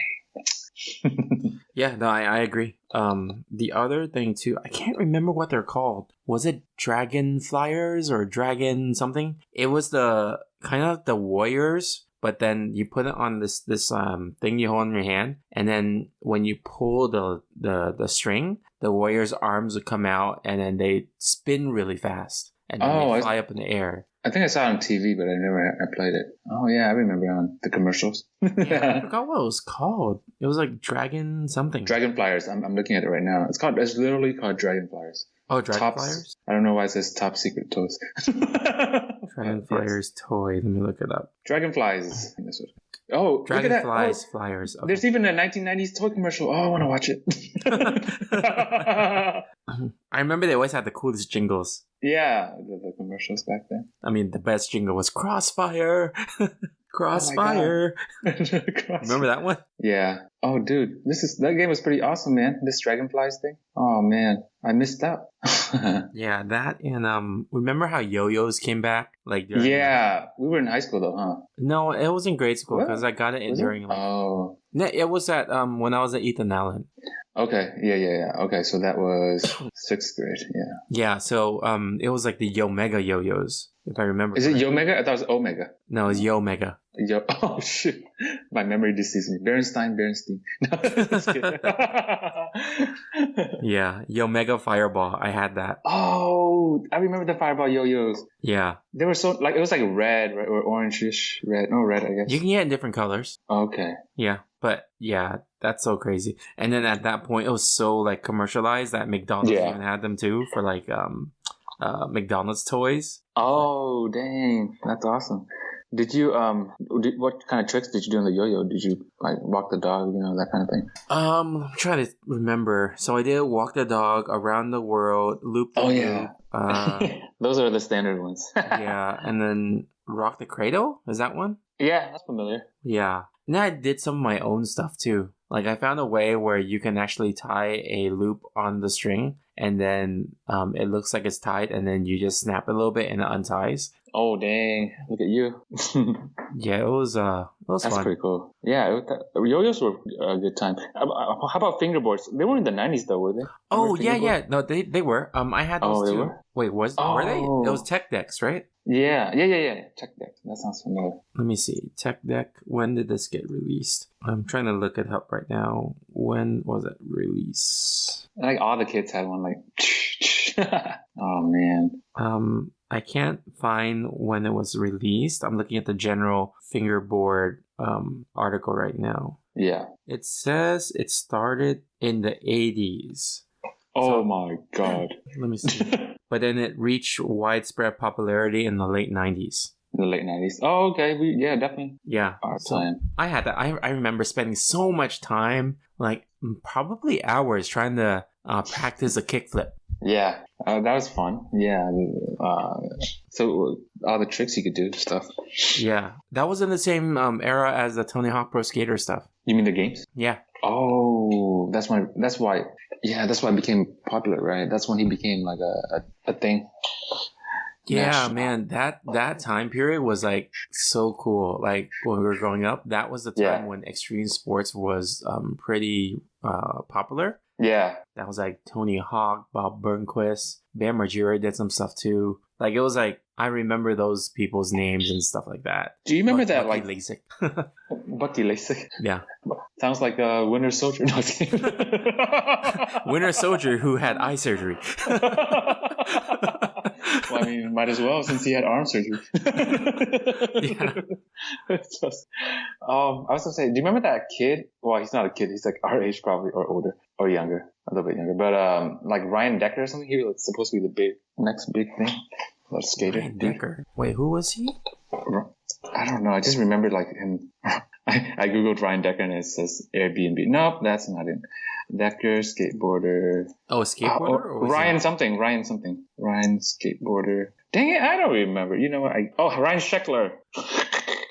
Yeah, no, I agree. The other thing too, I can't remember what they're called. Was it Dragon Flyers or Dragon something? It was the kind of the warriors, but then you put it on this thing you hold in your hand, and then when you pull the string, the warrior's arms would come out, and then they spin really fast, and then they fly up in the air. I think I saw it on TV, but I played it. Oh yeah, I remember on the commercials. Yeah, I forgot what it was called. It was like Dragon something. Dragon Flyers. I'm looking at it right now. It's literally called Dragon Flyers. Oh, Dragon Flyers? I don't know why it says Top Secret Toys. Dragon Flyers toy. Let me look it up. Dragonflies. Oh, Dragonflies, Flyers. Okay. There's even a 1990s toy commercial. Oh, I want to watch it. I remember they always had the coolest jingles. Yeah, the commercials back then. I mean, the best jingle was Crossfire. Crossfire. Oh Remember that one? Yeah. Oh, dude, that game was pretty awesome, man. This Dragonflies thing. Oh man, I missed out. Yeah, that and remember how yo-yos came back? Like yeah, we were in high school though, huh? No, it was in grade school because I got it during. Oh. No, it was at when I was at Ethan Allen. Okay. Yeah. Okay, so that was 6th grade. Yeah. Yeah. So it was like the Yo Mega yo-yos, if I remember. Is it Yo Mega? I thought it was Omega. No, it's Yo Mega. Oh shoot! My memory deceives me. Berenstein. No, just kidding. Yeah, Yo Mega Fireball. I had that. Oh, I remember the Fireball yo-yos. Yeah. They were so it was like red, right, or orangish red. No, red, I guess. You can get in different colors. Okay. Yeah, but yeah, that's so crazy. And then at that point, it was so like commercialized that McDonald's even had them too for like McDonald's toys. Oh, dang, that's awesome. Did you what kind of tricks did you do on the yo-yo? Did you like walk the dog, that kind of thing? I'm trying to remember. So I did walk the dog around the world, loop the loop. Those are the standard ones. Yeah, and then rock the cradle. Is that one? Yeah, that's familiar. Yeah, and then I did some of my own stuff too. Like I found a way where you can actually tie a loop on the string, and then it looks like it's tied, and then you just snap it a little bit and it unties. Oh dang! Look at you. Yeah, it was That's fun. pretty cool. Yeah, yo-yos were a good time. How about fingerboards? They weren't in the 90s though, were they? Oh yeah. No, they were. I had those too. Were? Wait, were they? It was Tech Decks, right? Yeah. Tech Deck. That sounds familiar. Let me see. Tech Deck. When did this get released? I'm trying to look it up right now. When was it released? Like all the kids had one. Like, oh man. I can't find when it was released. I'm looking at the general fingerboard article right now. Yeah. It says it started in the 80s. Oh my god. Let me see. But then it reached widespread popularity in the late 90s. In the late 90s. Oh, okay. Definitely. Yeah. Our time. I had that. I remember spending so much time, like probably hours, trying to practice a kickflip. Yeah. That was fun. Yeah. So all the tricks you could do, stuff. Yeah. That was in the same era as the Tony Hawk Pro Skater stuff. You mean the games? Yeah. Oh, that's why. Yeah, that's why it became popular, right? That's when he became like a thing. Yeah, man, that time period was like so cool. Like when we were growing up, that was the time when extreme sports was pretty popular. Yeah. That was like Tony Hawk, Bob Burnquist, Bam Margera did some stuff too. Like it was like I remember those people's names and stuff like that. Do you remember that Bucky like LASIK? Bucky LASIK? Yeah. Sounds like a Winter Soldier. No, Winter Soldier who had eye surgery. Well, I mean, might as well since he had arm surgery. Yeah. I was gonna say, do you remember that kid? Well, he's not a kid. He's like our age probably, or older, or younger, a little bit younger. But like Ryan Decker or something. He was supposed to be the next big thing. That skater. Ryan Decker. Wait, who was he? I don't know. I just remembered like him. I googled Ryan Decker and it says Airbnb. Nope, that's not it. Decker, skateboarder. Oh, a skateboarder? Or was Ryan it- something. Ryan skateboarder. Dang it, I don't remember. You know what? Ryan Scheckler.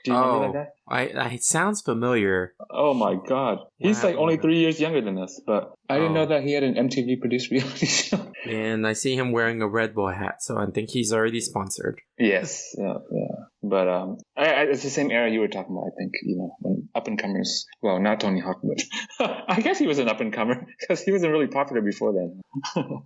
Do you remember that guy? It sounds familiar. Oh my god. He's like only 3 years younger than us, but I didn't know that he had an MTV produced reality show. And I see him wearing a Red Bull hat, so I think he's already sponsored. Yes, yeah. But it's the same era you were talking about, I think, when up-and-comers, well, not Tony Hawk, but I guess he was an up-and-comer because he wasn't really popular before then.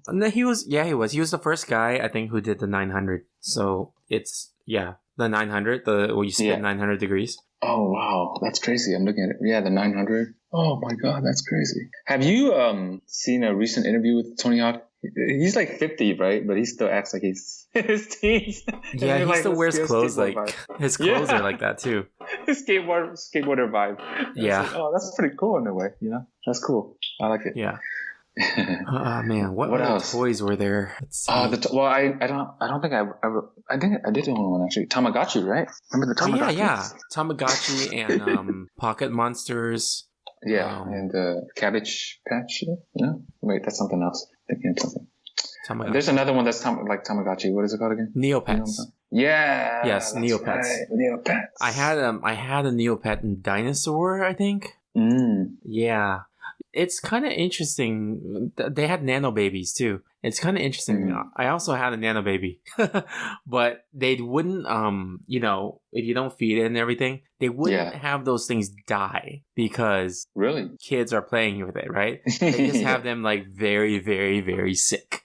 No, he was. He was the first guy, I think, who did the 900. So it's, the 900, where you spin 900 degrees. Oh, wow. That's crazy. I'm looking at it. Yeah, the 900. Oh, my God. That's crazy. Have you seen a recent interview with Tony Hawk? He's like 50, right? But he still acts like he's in his teens. Yeah, he still wears clothes like... His clothes are like that, too. His skateboarder vibe. Yeah. Like, that's pretty cool in a way, That's cool. I like it. Yeah. Oh man, what other else? toys were there? Let's see. I don't think I ever. I think I did own one actually. Tamagotchi, right? Remember the Tamagotchi? Yeah. Tamagotchi and Pocket Monsters. Yeah, and Cabbage Patch. Yeah. Wait, that's something else. Thinking of something. Tamagotchi. There's another one that's like Tamagotchi. What is it called again? Neopets. Yeah. Yes, Neopets. Right. Neopets. I had a Neopet dinosaur, I think. Yeah. It's kind of interesting. They had nano babies too. It's kind of interesting. I also had a nano baby, but they wouldn't, if you don't feed it and everything, they wouldn't have those things die because really kids are playing with it, right? They just have them like very, very, very sick.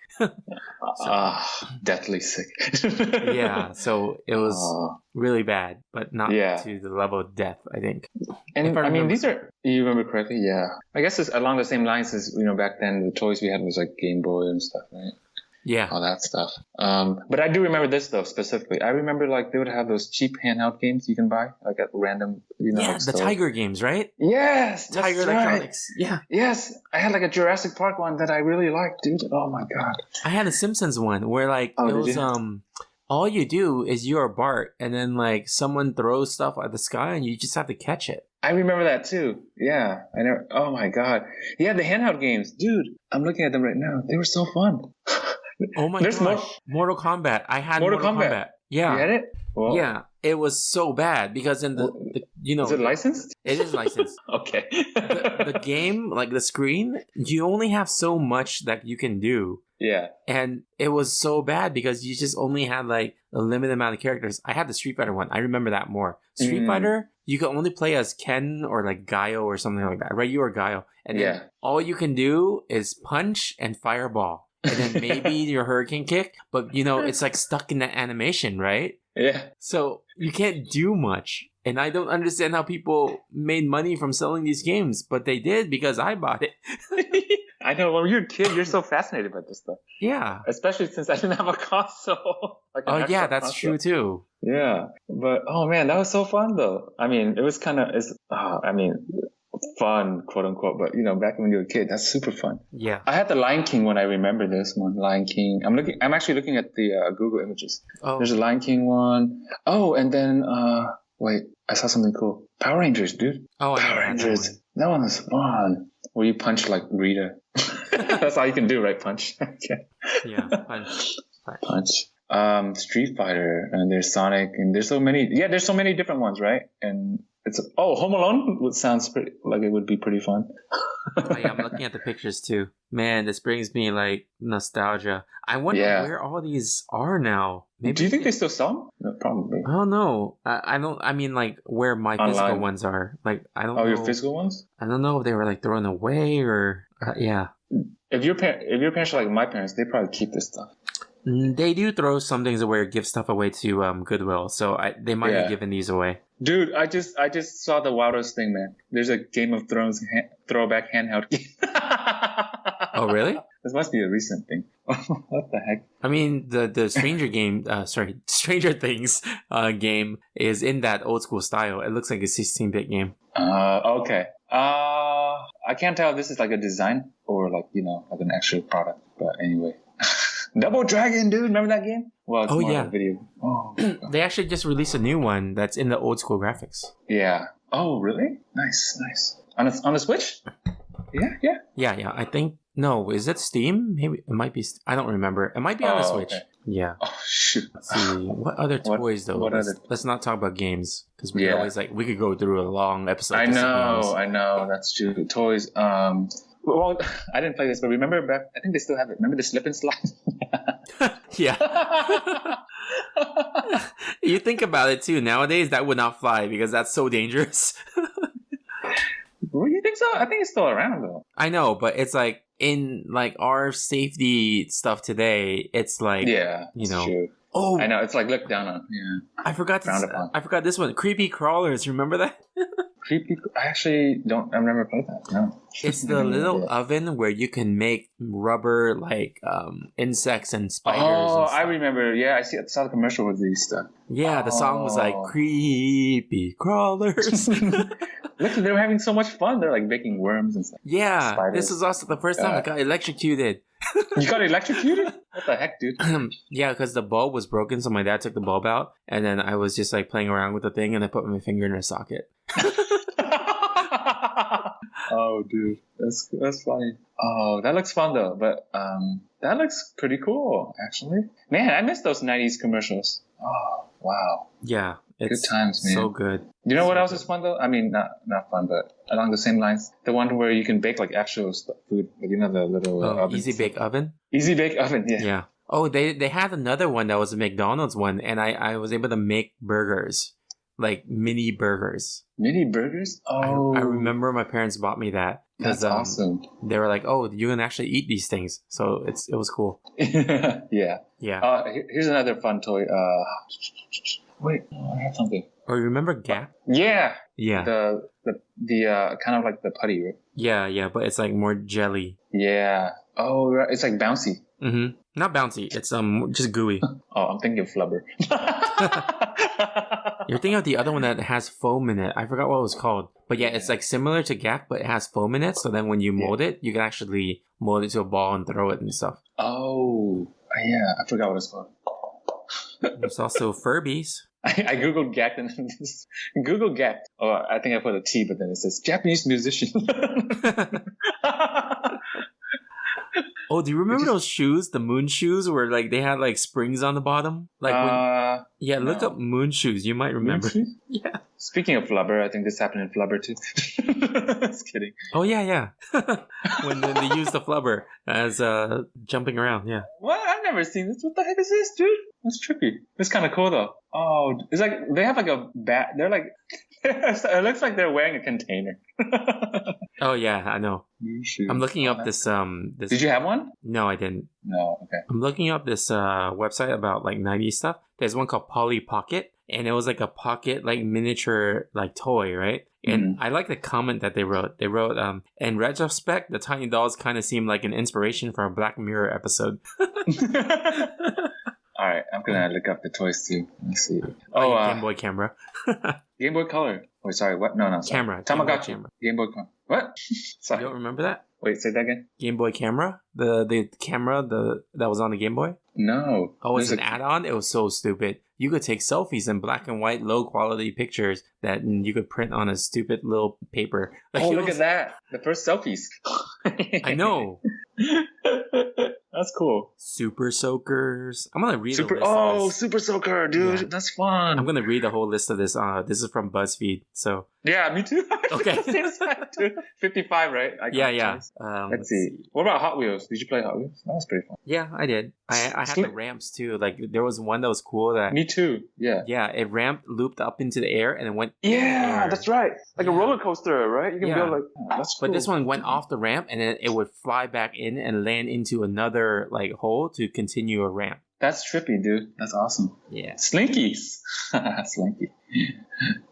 Deathly sick. Yeah, so it was really bad, but not to the level of death, I think. And I mean, these are, you remember correctly? Yeah. I guess it's along the same lines as, back then the toys we had was like Game Boy and stuff, right? Yeah. All that stuff. But I do remember this though, specifically. I remember like they would have those cheap handheld games you can buy, like at random, like the Tiger games, right? Yes. Tiger Electronics. Right. Yeah. Yes. I had like a Jurassic Park one that I really liked, dude. Oh my God. I had a Simpsons one where like it was, all you do is you're Bart and then like someone throws stuff at the sky and you just have to catch it. I remember that too. Yeah. Oh my God. Yeah. The handheld games, dude. I'm looking at them right now. They were so fun. Oh my gosh. Mortal Kombat. I had Mortal Kombat. Yeah. You had it? Well, yeah. It was so bad because in the is it licensed? It is licensed. Okay. the game, like the screen, you only have so much that you can do. Yeah. And it was so bad because you just only had like a limited amount of characters. I had the Street Fighter one. I remember that more. Street Fighter, you can only play as Ken or like Gaio or something like that, right? You or Gaio. And then all you can do is punch and fireball. And then maybe your hurricane kick, but it's like stuck in that animation, right? Yeah. So you can't do much. And I don't understand how people made money from selling these games, but they did because I bought it. I know. When you're a kid, you're so fascinated by this stuff. Yeah. Especially since I didn't have a console. That's console. true too. Yeah. But, oh man, that was so fun though. I mean, it was kind of, fun, quote unquote, but back when you were a kid, that's super fun. Yeah. I had the Lion King one. I remember this one, Lion King. I'm actually looking at the Google images. Oh. There's a Lion King one. Oh, and then wait, I saw something cool. Power Rangers, dude. Oh, Power Rangers. That one was fun. Where you punch like Rita. That's all you can do, right? Punch. Okay. Yeah, punch. Street Fighter, and there's Sonic, and there's so many. Yeah, there's so many different ones, right? And Home Alone sounds pretty like it would be pretty fun. I'm looking at the pictures too. Man, this brings me like nostalgia. I wonder where all these are now. Maybe do you think they still sell them? No, probably. I don't know. I don't. I mean, like where my physical ones are. Like I don't. Oh, know. Your physical ones? I don't know if they were like thrown away or yeah. If your parents are like my parents, they probably keep this stuff. They do throw some things away or give stuff away to Goodwill, so they might have given these away. Dude, I just saw the wildest thing, man. There's a Game of Thrones throwback handheld game. Oh, really? This must be a recent thing. What the heck? I mean, the Stranger Things game is in that old school style. It looks like a 16-bit game. Okay. I can't tell if this is like a design or like an actual product. But anyway. Double Dragon, dude. Remember that game? Well, it's more of a video. Oh, they actually just released a new one that's in the old school graphics. Yeah. Oh, really? Nice. On the Switch? Yeah. I think no. Is it Steam? Maybe it might be. I don't remember. It might be on the Switch. Okay. Yeah. Oh shoot. Let's see what other toys though. what Let's not talk about games because we Yeah. always we could go through a long episode. I just on games. know. That's true. Toys. Well, I didn't play this, but remember back? I think they still have it. Remember the slip and slide? Yeah. You think about it too. Nowadays, that would not fly because that's so dangerous. You think so? I think it's still around though. I know, but it's like in our safety stuff today. It's like Yeah, you it's know. true. Oh, I know. It's like looked down on. Yeah. I forgot Frowned upon. I forgot this one. Creepy crawlers. Remember that? Creepy. I actually don't. I've never played that. No. It's the little oven where you can make rubber insects and spiders. Oh, and stuff. I remember. Yeah, I saw the commercial with these stuff. Yeah, the song was like Oh. creepy crawlers. Look, they were having so much fun. They're like making worms and stuff. Yeah, Spiders. this was also the first time I got electrocuted. You got electrocuted? What the heck, dude? Yeah, because the bulb was broken, so my dad took the bulb out, and then I was just playing around with the thing, and I put my finger in a socket. Oh, dude, that's funny. Oh, that looks fun though. But that looks pretty cool, actually. Man, I miss those '90s commercials. Oh, wow. Yeah, it's Good times, man. so good. You know what else is fun though? I mean, not fun, but along the same lines, the one where you can bake like actual food, like the little ovens. Easy Bake Oven. Easy bake oven. Yeah. Yeah. Oh, they had another one that was a McDonald's one, and I was able to make burgers, like mini burgers. Mini burgers. Oh, I remember my parents bought me that. That's awesome. They were like, "Oh, you can actually eat these things," so it was cool. Yeah. Yeah. Here's another fun toy. Wait, I have something. Or you remember Gap? Yeah. Yeah. The kind of like the putty, right? Yeah, but it's like more jelly. Yeah. Oh, right. It's like bouncy. Mm-hmm. Not bouncy. It's just gooey. Oh, I'm thinking of flubber. You're thinking of the other one that has foam in it. I forgot what it was called. But yeah, it's like similar to Gap, but it has foam in it. So then when you mold it, you can actually mold it to a ball and throw it and stuff. Oh, yeah. I forgot what it's called. There's also Furbies. I googled Gak and then Google Gak. Oh, I think I put a T, but then it says Japanese musician. Oh, do you remember those shoes? The moon shoes where they had springs on the bottom? Look up moon shoes. You might remember. Yeah. Speaking of flubber, I think this happened in flubber too. Just kidding. Oh yeah. when they use the flubber as jumping around, yeah. What? I've never seen this. What the heck is this, dude? That's trippy. It's kind of cool though. Oh, it's like they have like a bat. They're like, it looks like they're wearing a container. Oh yeah, I know. I'm looking up this. Did you have one? No, I didn't. No. Okay. I'm looking up this website about 90s stuff. There's one called Polly Pocket, and it was like a pocket miniature toy, right? And I like the comment that they wrote. They wrote, in retrospect, the tiny dolls kind of seem like an inspiration for a Black Mirror episode. All right, I'm gonna look up the toys too. Let's see. Game Boy camera. Game Boy Color. Wait, sorry. What? No. Sorry. Camera. Tamagotchi. Game Boy camera. Game Boy Color. What? You Sorry. don't remember that? Wait, say that again. Game Boy camera? The camera that was on the Game Boy? No. Oh, it's an add-on? It was so stupid. You could take selfies in black and white, low-quality pictures that you could print on a stupid little paper. Look at that. The first selfies. I know. That's cool. Super Soakers. I'm going to read the list of this. Super Soaker, dude. Yeah. That's fun. I'm going to read the whole list of this. This is from BuzzFeed, so... Yeah, me too. Okay. Same side, dude. 55, right? Yeah. Let's see. What about Hot Wheels? Did you play Hot Wheels? That was pretty fun. Yeah, I did. I had the ramps too. There was one that was cool that... Me too. Yeah. Yeah, it looped up into the air and it went... Yeah, that's right. Like a roller coaster, right? You can build that's cool. But this one went off the ramp and then it would fly back in and land into another hole to continue a ramp. That's trippy, dude. That's awesome. Yeah. Slinkies. Slinky.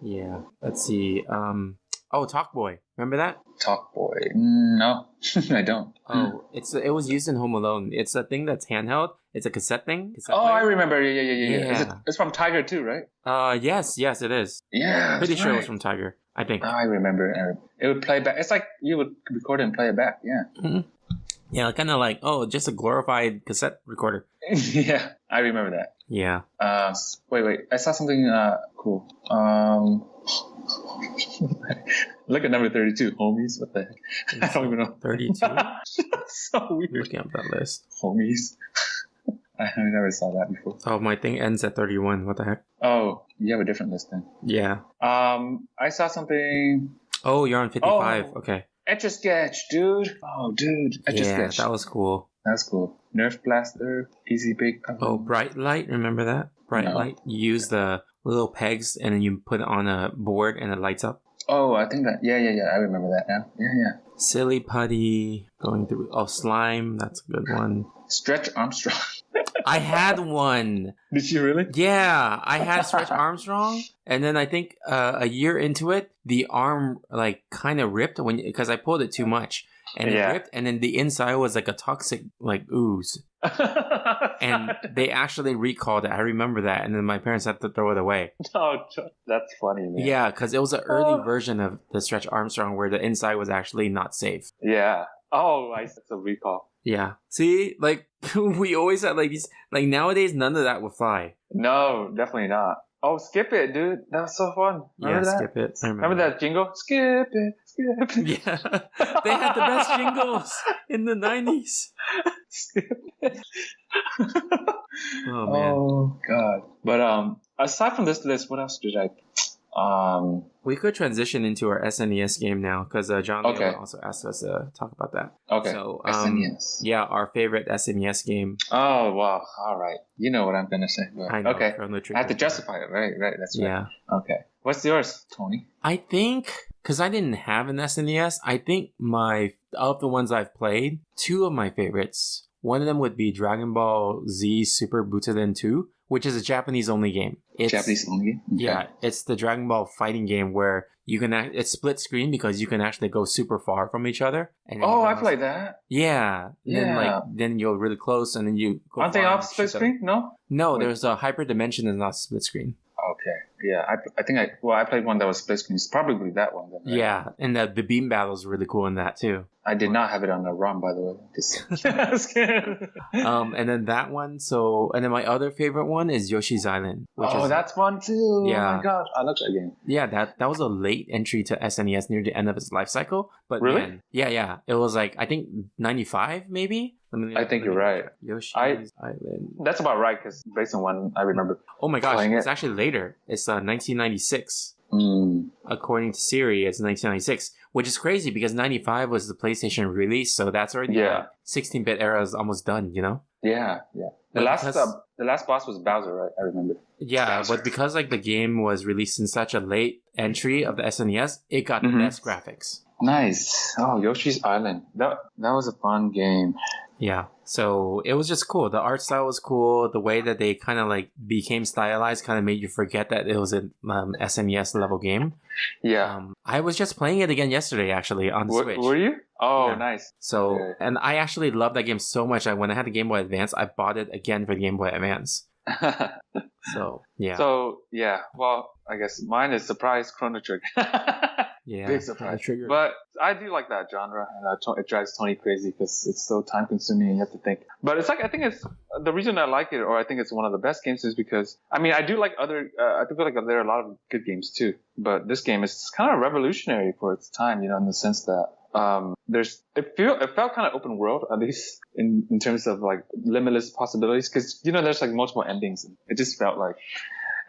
Yeah. Let's see. Talk Boy. Remember that? Talk Boy. No, I don't. Oh, it was used in Home Alone. It's a thing that's handheld. It's a cassette thing. I remember. Yeah. It's from Tiger too, right? Yes, it is. Yeah. Pretty sure it was from Tiger. I think. I remember. It would play back. It's like you would record it and play it back. Yeah. Mm-hmm. Yeah, kind of just a glorified cassette recorder. Yeah, I remember that. Yeah. Wait. I saw something cool. Look at number 32, homies. What the heck? I don't even know. 32? So weird. Looking up that list. Homies. I never saw that before. Oh, my thing ends at 31. What the heck? Oh, you have a different list then. Yeah. I saw something. Oh, you're on 55. Oh. Okay. Etch-a-Sketch, dude. Oh, dude. Yeah, Etch-a-Sketch. that was cool. That's cool. Nerf Blaster, Easy Bake Oven. Oh, Bright Light. Remember that? Bright No. Light. You use the little pegs and then you put it on a board and it lights up. Oh, I think that. Yeah. I remember that now. Yeah. Silly Putty. Going through. Oh, Slime. That's a good one. Stretch Armstrong. I had one. Did you really? Yeah, I had Stretch Armstrong, and then I think a year into it, the arm like kind of ripped because I pulled it too much, and it ripped, and then the inside was like a toxic like ooze, and they actually recalled it. I remember that, and then my parents had to throw it away. Oh, that's funny, man. Yeah, because it was an early version of the Stretch Armstrong where the inside was actually not safe. Yeah. Oh, it's a recall. Yeah. See, like we always had like these. Like nowadays, none of that would fly. No, definitely not. Oh, skip it, dude. That was so fun. Remember that? Skip it. I Remember that jingle? Skip it, skip it. Yeah, they had the best jingles in the 90s. Skip it. Oh man. Oh god. But aside from this list, what else did I? We could transition into our SNES game now because John Leo Okay. also asked us to talk about that. Okay. So, SNES. yeah, our favorite SNES game. Oh wow. All right. You know what I'm gonna say. But, I know. okay. From the I have to Triple- justify it, right? Right. That's right. Yeah. Okay. What's yours, Tony? I think because I didn't have an SNES, I think of the ones I've played, two of my favorites. One of them would be Dragon Ball Z Super Butoden 2, which is a Japanese only game. Japanese only? Okay. Yeah, it's the Dragon Ball fighting game where you can it's split screen because you can actually go super far from each other. And then Oh, you I can played that. Yeah. Yeah. Then you're really close and then you go Aren't they far off and split shoot them. screen? No. No, Wait. there's a hyper dimension and not split screen. Okay. Yeah. I think I played one that was split screen. It's probably that one. Then, right? Yeah, and the beam battle is really cool in that too. I did not have it on the ROM, by the way. Just kidding. And then that one. And then my other favorite one is Yoshi's Island. Oh, that's fun too. Yeah. Oh my god, I love that game. Yeah, that was a late entry to SNES near the end of its life cycle. But Really? man, yeah. It was like I think 95 maybe. I think you're right. Yoshi's Island. That's about right, because based on when I remember. Oh my gosh, playing it's it. actually later. It's 1996. Mm. According to Siri, it's 1996, which is crazy because 95 was the PlayStation release, so that's already Yeah. 16-bit era is almost done, you know? Yeah. The But last boss was Bowser, right? I remember. Yeah, Bowser. but because like the game was released in such a late entry of the SNES, it got the Mhm. best graphics. Nice. Oh, Yoshi's Island. That was a fun game. Yeah, so it was just cool. The art style was cool. The way that they kind of like became stylized kind of made you forget that it was an SNES level game. Yeah. I was just playing it again yesterday, actually, on the Switch. Were you? Oh, Yeah. nice. So, Okay. and I actually love that game so much that when I had the Game Boy Advance, I bought it again for the Game Boy Advance. So, yeah. So yeah, well, I guess mine is Surprise Chrono Trigger. Yeah, Big surprise. Trigger. But I do like that genre, and it drives Tony crazy because it's so time consuming and you have to think. But it's like, I think it's the reason I like it, or I think it's one of the best games, is because I mean I do like other. I feel like there are a lot of good games too, but this game is kind of revolutionary for its time, you know, in the sense that it felt kind of open world, at least in terms of like limitless possibilities, because you know there's like multiple endings. It just felt like.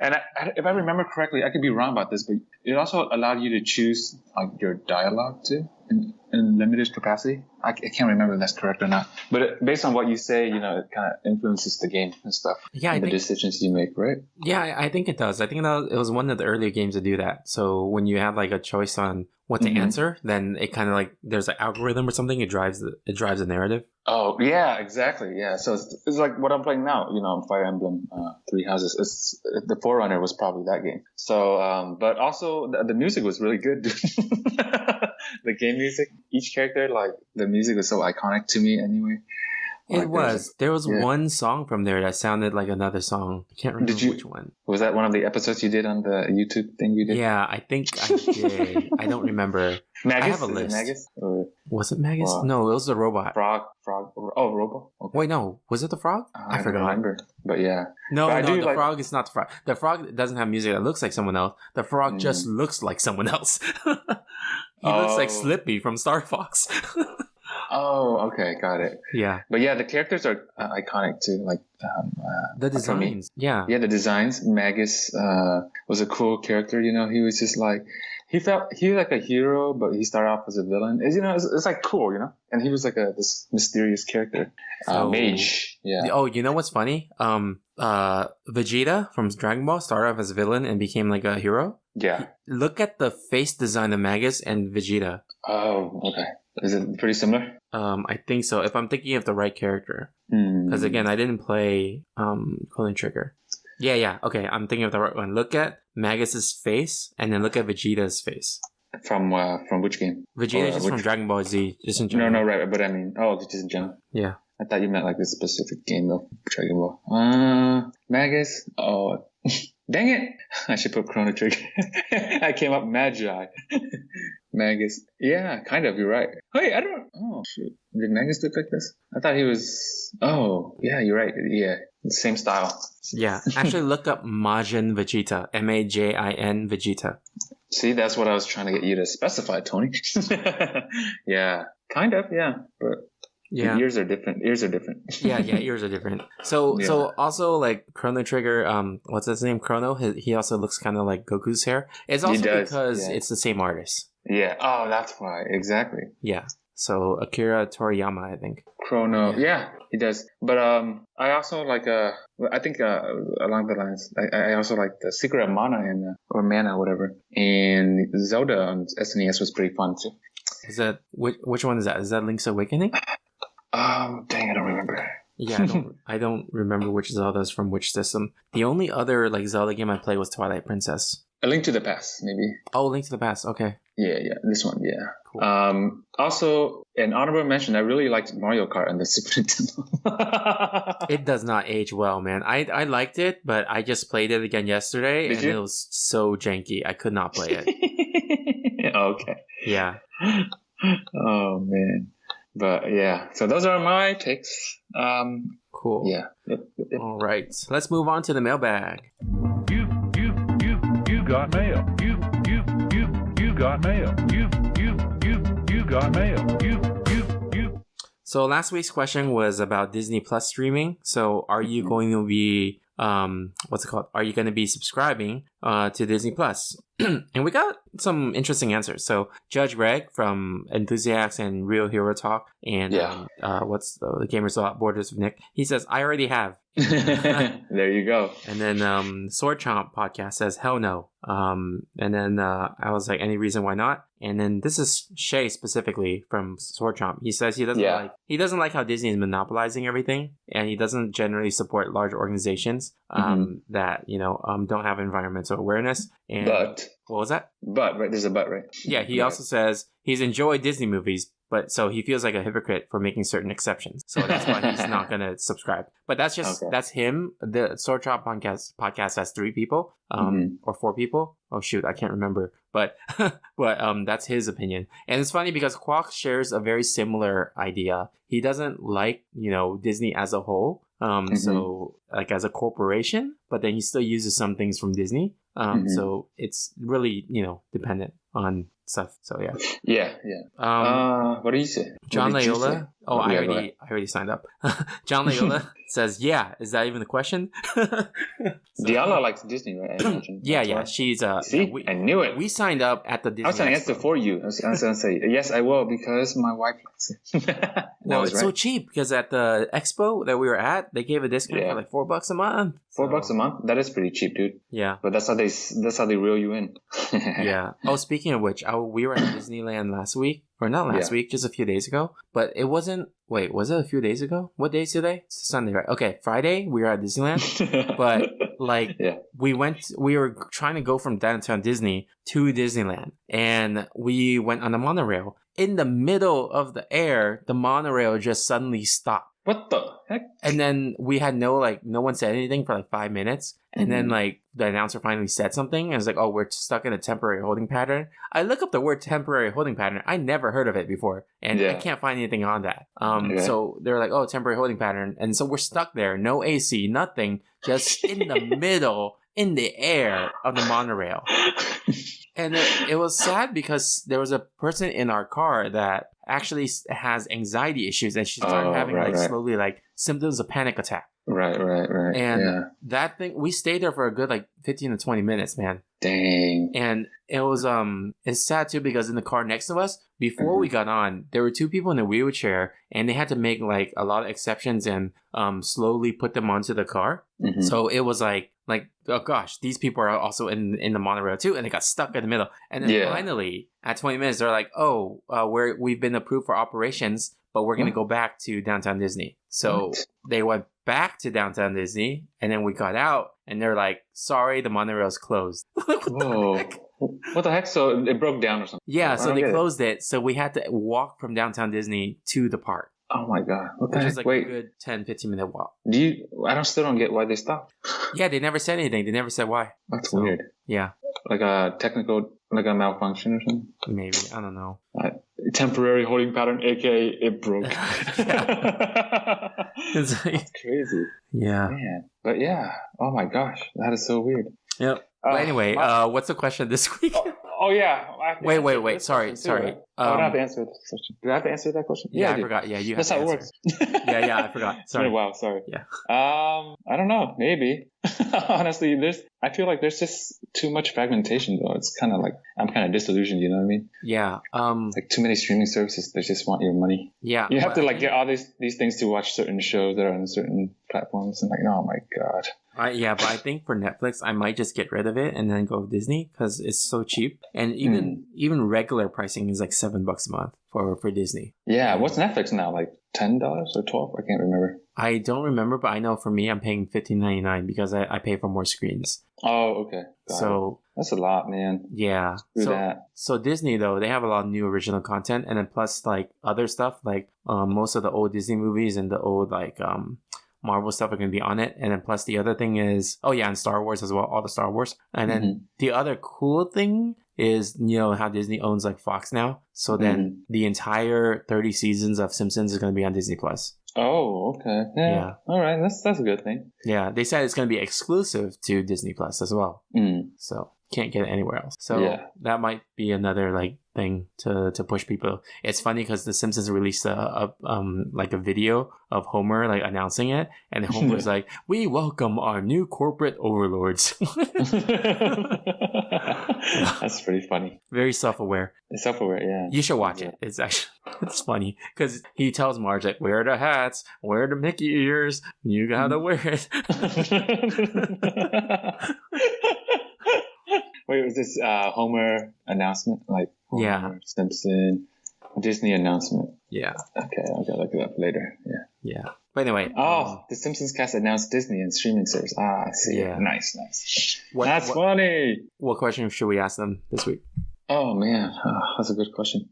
And if I remember correctly, I could be wrong about this, but it also allowed you to choose like your dialogue too in limited capacity. I can't remember if that's correct or not. But based on what you say, you know, it kind of influences the game and stuff. Yeah, and the decisions you make, right? Yeah, I think it does. I think it was one of the earlier games to do that. So when you have like a choice on what to answer, then it kind of like there's an algorithm or something. It drives the narrative. Oh yeah, exactly. Yeah, so it's like what I'm playing now. You know, Fire Emblem Three Houses. The Forerunner was probably that game. So, but also the music was really good. The game music, each character, like the music was so iconic to me. Anyway, It was. There was yeah. one song from there that sounded like another song. I can't remember which one. Was that one of the episodes you did on the YouTube thing you did? Yeah, I think I did. I don't remember. Magus? I have a Is it list. Magus? Or Was it Magus? Wow. No, it was the robot. Frog? Oh, Robo? Okay. Wait, no. Was it the frog? I don't remember. But yeah. No, But I no, do the like- frog is not the frog. The frog doesn't have music that looks like someone else. The frog just looks like someone else. He looks like Oh. Slippy from Star Fox. Oh, okay, got it. Yeah. But yeah, the characters are iconic too. Like The for me. designs. Yeah. Yeah, the designs. Magus was a cool character. You know, he was just like he was like a hero, but he started off as a villain. It's like cool, you know. And he was like this mysterious character, So- mage. Yeah. Oh, you know what's funny? Vegeta from Dragon Ball started off as a villain and became like a hero. Yeah. Look at the face design of Magus and Vegeta. Oh, okay. Is it pretty similar? I think so. If I'm thinking of the right character, Hmm. because again, I didn't play Chrono Trigger. Yeah. Okay, I'm thinking of the right one. Look at Magus's face, and then look at Vegeta's face. From which game? Vegeta Or is just from which- Dragon Ball Z, just in No, general. no, right. But I mean, just in general. Yeah. I thought you meant like a specific game of Dragon Ball. Magus. Oh, dang it! I should put Chrono Trigger. I came up Magi. Magus. Yeah, kind of. You're right. Wait, I don't. Oh shoot! Did Magus look like this? I thought he was. Oh, yeah. You're right. Yeah, same style. Yeah. Actually, look up Majin Vegeta. Majin Vegeta. See, that's what I was trying to get you to specify, Tony. Yeah, kind of. Yeah, but Yeah. ears are different. Ears are different. Yeah, ears are different. So Yeah. also like Chrono Trigger, what's his name? Chrono. He also looks kind of like Goku's hair. It's also does, because yeah. it's the same artist. Yeah. Oh, that's why. Exactly. Yeah. So Akira Toriyama, I think. Chrono. Yeah, he does. But I also like I think along the lines, I also like the Secret of Mana or Mana, whatever. And Zelda on SNES was pretty fun too. Is that which one is that? Is that Link's Awakening? Oh, dang, I don't remember. Yeah, I don't remember which Zelda's from which system. The only other like Zelda game I played was Twilight Princess. A Link to the Past, maybe. Oh, Link to the Past. Okay. Yeah, this one, yeah. Cool. Also, an honorable mention, I really liked Mario Kart on the Super Nintendo. It does not age well, man. I liked it, but I just played it again yesterday, Did and you? it was so janky. I could not play it. Okay. Yeah. Oh, man. But yeah, so those are my takes. Cool. Yeah. Yep. All right. Let's move on to the mailbag. You got mail. You got mail. You got mail. You. So last week's question was about Disney Plus streaming. So are you going to be what's it called? Are you going to be subscribing to Disney Plus? And we got some interesting answers. So Judge Greg from Enthusiasts and Real Hero Talk and Yeah. what's the Gamers Without Borders with Nick? He says, I already have. There you go. And then Sword Chomp podcast says, hell no. And then I was like, any reason why not? And then this is Shay specifically from Sword Chomp. He says he doesn't like how Disney is monopolizing everything, and he doesn't generally support large organizations that don't have environmental awareness. And But what was that? right, there's a but, right? Yeah, he also says he's enjoyed Disney movies, but so he feels like a hypocrite for making certain exceptions. So that's why he's not going to subscribe. But that's just, that's him. The Sword Chomp podcast has 3 people, or 4 people. Oh shoot, I can't remember. But, that's his opinion. And it's funny because Quack shares a very similar idea. He doesn't like, Disney as a whole. So like as a corporation, but then he still uses some things from Disney. So it's really, dependent on stuff. So yeah. Yeah. What do you say? John What did you say? Layola. Oh, Yeah, I go ahead. already signed up. John Layola says, "Yeah, is that even the question?" Diala likes Disney, right? I imagine. Yeah. That's why. She's See, I knew it. we signed up at the Disney. I was going to Expo. answer for you. I was going to say, yes, I will, because my wife likes it. That Well, was it's so right. cheap because at the expo that we were at, they gave a discount Yeah. for like $4 a month. $4 a month? That is pretty cheap, dude. Yeah. But that's how they reel you in. Yeah. Oh, speaking of which, we were at Disneyland last week, or not last week, just a few days ago. But it wasn't. Wait, was it a few days ago? What day is today? It's Sunday, right? Okay, Friday we were at Disneyland, but like Yeah. we were trying to go from downtown Disney to Disneyland, and we went on the monorail. In the middle of the air, the monorail just suddenly stopped. What the heck? And then we had no one said anything for like 5 minutes. And then like the announcer finally said something and it's like, oh, we're stuck in a temporary holding pattern. I look up the word temporary holding pattern. I never heard of it before. And I can't find anything on that. So they're like, oh, temporary holding pattern. And so we're stuck there. No AC, nothing. Just in the middle. in the air of the monorail. And it was sad because there was a person in our car that actually has anxiety issues, and she started having slowly symptoms of panic attack. Right. And that thing, we stayed there for a good 15 to 20 minutes, man. Dang. And it was it's sad too because in the car next to us, before we got on, there were two people in a wheelchair, and they had to make a lot of exceptions and slowly put them onto the car. Mm-hmm. So it was like oh gosh, these people are also in the monorail too, and they got stuck in the middle. And then finally, at 20 minutes, they're like, "Oh, we've been approved for operations, but we're gonna go back to Downtown Disney." So they went back to Downtown Disney, and then we got out, and they're like, "Sorry, the monorail's closed." Whoa. What the heck? So it broke down or something? Yeah, so they closed it. So we had to walk from Downtown Disney to the park. Oh my god. What the Which heck? is a good 10-15 minute walk. Still don't get why they stopped. Yeah, they never said anything. They never said why. That's weird. Yeah. Like a technical, like a malfunction or something? Maybe. I don't know. Temporary holding pattern, aka it broke. It's That's crazy. Yeah. Man. But yeah. Oh my gosh. That is so weird. Yep. But anyway, what's the question this week? Oh yeah. Wait. Sorry. I don't have to answer this question. Do I have to answer that question? Yeah, I forgot. Yeah, you have That's to how it answer. works. Yeah, I forgot. Sorry. Wow, sorry. Yeah. I don't know. Maybe. Honestly, I feel like there's just too much fragmentation though. It's kind of like, I'm kind of disillusioned, you know what I mean? Yeah. Like too many streaming services that just want your money. Yeah. You have to get all these things to watch certain shows that are on certain platforms, and oh my god. But I think for Netflix, I might just get rid of it and then go with Disney because it's so cheap. And even regular pricing is like $7 a month for Disney. Yeah. What's Netflix now? Like $10 or $12? I can't remember. I don't remember, but I know for me, I'm paying $15.99 because I pay for more screens. Oh, okay. Got it. That's a lot, man. Yeah. So Disney though, they have a lot of new original content, and then plus other stuff most of the old Disney movies and the old Marvel stuff are going to be on it. And then plus the other thing is, and Star Wars as well, all the Star Wars. And then the other cool thing is, how Disney owns Fox now. So then the entire 30 seasons of Simpsons is going to be on Disney Plus. Oh, okay. Yeah. All right. That's a good thing. Yeah. They said it's going to be exclusive to Disney Plus as well. So can't get it anywhere else. So that might be another thing to push people. It's funny because The Simpsons released a video of Homer announcing it, and Homer's like, "We welcome our new corporate overlords." That's pretty funny. Very self-aware. Self-aware, yeah. You should watch it. It's funny because he tells Marge wear the hats, wear the Mickey ears, you gotta wear it. Wait, was this Homer announcement? Homer Simpson Disney announcement? Yeah. Okay, I'll go look it up later. Yeah. But anyway. The Simpsons cast announced Disney and streaming service. I see. Yeah. Nice. That's funny. What question should we ask them this week? Oh, man. That's a good question.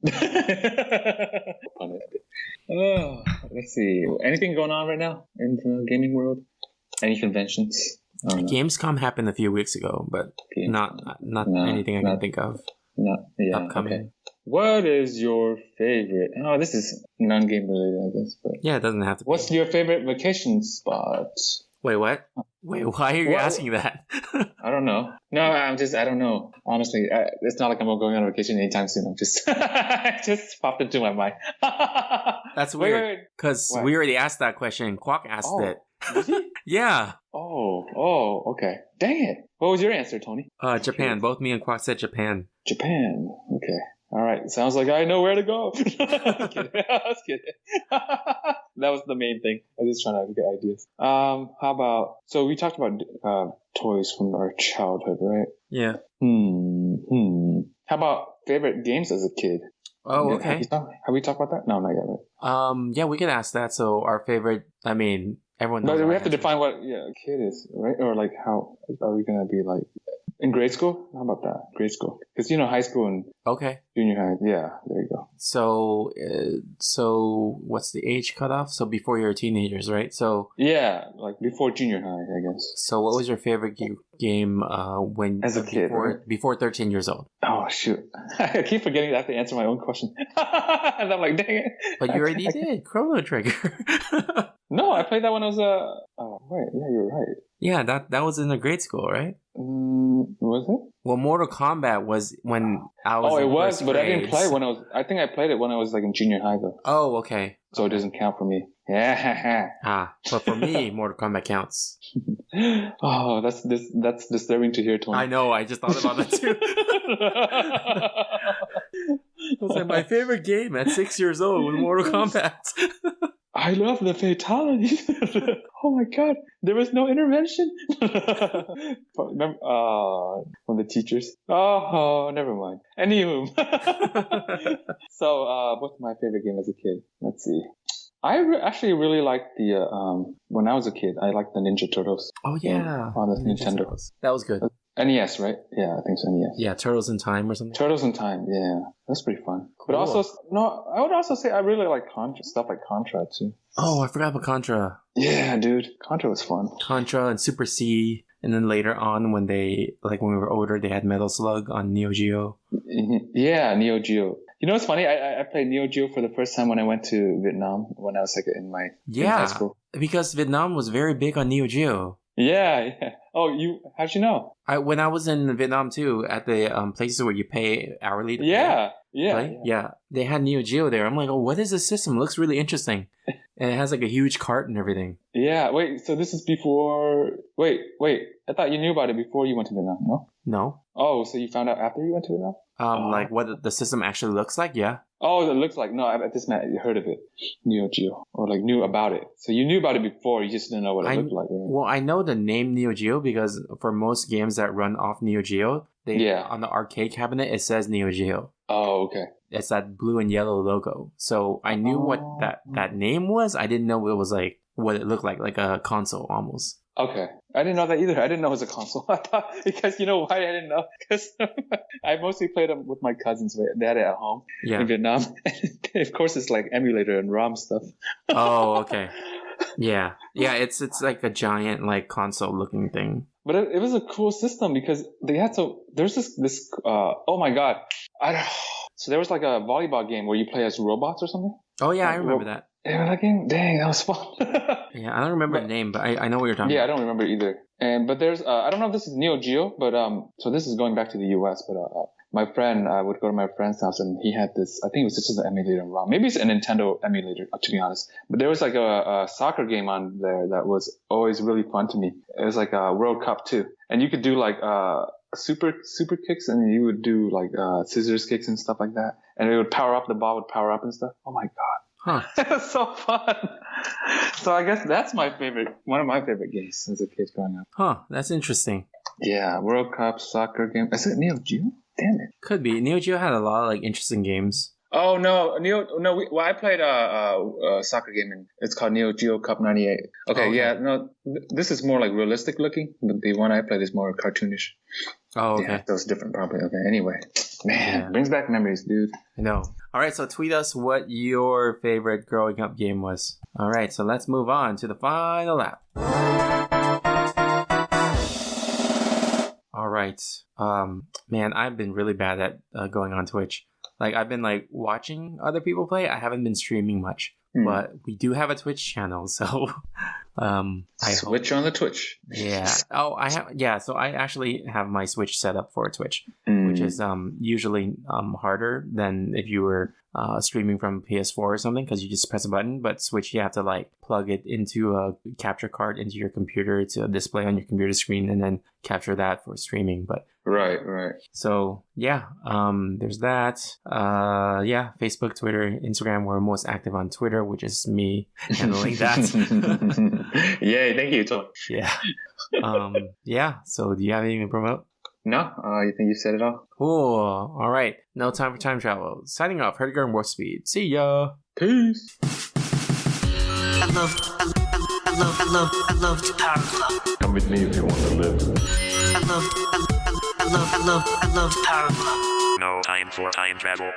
Let's see. Anything going on right now in the gaming world? Any conventions? Gamescom happened a few weeks ago, but not anything I can think of. Upcoming. Okay. What is your favorite? Oh, this is non-game related, I guess. But yeah, it doesn't have to. What's your favorite vacation spot? Wait, what? Wait, why are you asking that? I don't know. No, I don't know. Honestly, it's not like I'm going on vacation anytime soon. I'm just, it just popped into my mind. That's weird. Because we already asked that question. Quack asked it. Did he? Yeah. Oh, okay. Dang it. What was your answer, Tony? Japan. Both me and Quack said Japan. Japan. Okay. All right. Sounds like I know where to go. I was kidding. That was the main thing. I was just trying to get ideas. How about, so we talked about toys from our childhood, right? Yeah. How about favorite games as a kid? Oh, okay. Have we talked about that? No, not yet. Right? Yeah, we can ask that. So our favorite, everyone knows. But we have to define what a kid is, right? Or how are we going to be in grade school? How about that? Grade school. Because, high school and junior high. Yeah, there you go. So what's the age cutoff? So before you're teenagers, right? So yeah, before junior high, I guess. So what was your favorite game when as a kid, before 13 years old? Oh shoot! I keep forgetting that I have to answer my own question, and I'm like, dang it! But you already did Chrono Trigger. No, I played that when I was oh wait, yeah, you're right. Yeah, that was in the grade school, right? Was it? Well, Mortal Kombat was when I was. Oh, in it was, first but I didn't grade. play when I was. I think I played it when I was like in junior high though, Oh, okay. so it doesn't count for me. Yeah. But for me, Mortal Kombat counts. Oh, that's disturbing to hear, Tony. I know. I just thought about that too. It was like my favorite game at 6 years old was Mortal Kombat. I love the fatality. Oh my god, there was no intervention. Remember, from the teachers. Oh, never mind. Anywho, so what's my favorite game as a kid? Let's see. I actually really liked the when I was a kid. I liked the Ninja Turtles. Oh yeah, on the Ninja Nintendo. Turtles. That was good. NES, right? Yeah, I think so. NES. Yeah, Turtles in Time or something. Turtles in Time. Yeah, that's pretty fun. But Cool. also, no, I would also say I really like Contra stuff like Contra too. Oh, I forgot about Contra. Yeah, dude, Contra was fun. Contra and Super C, and then later on when we were older, they had Metal Slug on Neo Geo. Yeah, Neo Geo. You know what's funny? I played Neo Geo for the first time when I went to Vietnam when I was like in high Yeah, school. because Vietnam was very big on Neo Geo. Yeah. Oh, how'd you know? When I was in Vietnam too, at the places where you pay hourly to play, Yeah. they had Neo Geo there. I'm like, oh, what is this system? It looks really interesting. And it has like a huge cart and everything. Yeah. Wait, so this is before... Wait. I thought you knew about it before you went to Vietnam, no? No. Oh, so you found out after you went to Vietnam? Like what the system actually looks like, yeah. Oh, it looks like... No, I just meant you heard of it. Neo Geo. Or like knew about it. So you knew about it before, you just didn't know what it looked like. Right? Well, I know the name Neo Geo because for most games that run off Neo Geo, on the arcade cabinet, it says Neo Geo. Oh, okay. It's that blue and yellow logo. So I knew what that name was. I didn't know it was like what it looked like a console almost. Okay. I didn't know that either. I didn't know it was a console. I thought, because you know why I didn't know? Because I mostly played them with my cousins. They had it at home in Vietnam. And of course, it's like emulator and ROM stuff. Oh, okay. Yeah. It's like a giant like console looking thing. But it was a cool system because they had there's this oh my god. So there was like a volleyball game where you play as robots or something. Oh yeah, I remember that. Yeah, that game? Dang, that was fun. Yeah, I don't remember the name, but I know what you're talking about. Yeah, I don't remember either. But there's, I don't know if this is Neo Geo, but, so this is going back to the US, but, my friend, I would go to my friend's house and he had this, I think it was just an emulator in ROM. Maybe it's a Nintendo emulator, to be honest. But there was like a soccer game on there that was always really fun to me. It was like a World Cup too. And you could do like, super kicks and you would do like, scissors kicks and stuff like that. And it would power up, the ball would power up and stuff. Oh my God. Huh. It was so fun. So I guess that's one of my favorite games as a kid growing up. Huh, that's interesting. Yeah, World Cup, soccer game. Is it Neo Geo? Damn it. Could be. Neo Geo had a lot of like interesting games. Oh no, I played a soccer game and it's called Neo Geo Cup 98. Okay, yeah, no, this is more like realistic looking, but the one I played is more cartoonish. Oh, okay. Yeah, that was different probably. Okay, anyway. Man, brings back memories, dude. I know. All right, so tweet us what your favorite growing up game was. All right, so let's move on to the final lap. All right. Man, I've been really bad at going on Twitch. Like, I've been like watching other people play. I haven't been streaming much, but we do have a Twitch channel, so Switch on the Twitch. Yeah. Oh, I have. Yeah. So I actually have my Switch set up for Twitch, which is usually harder than if you were streaming from PS4 or something, because you just press a button. But Switch, you have to like plug it into a capture card into your computer to display on your computer screen, and then capture that for streaming. But right. So yeah, there's that. Yeah, Facebook, Twitter, Instagram. We're most active on Twitter, which is me handling that. Yay, thank you, Tom. Yeah. Yeah. So do you have anything to promote? No, you think you said it all? Cool. All right. No time for time travel. Signing off. Herdiger and Warp Speed. See ya. Peace. I loved Power Glove. Come with me if you want to live. I loved Power Glove. No time for time travel.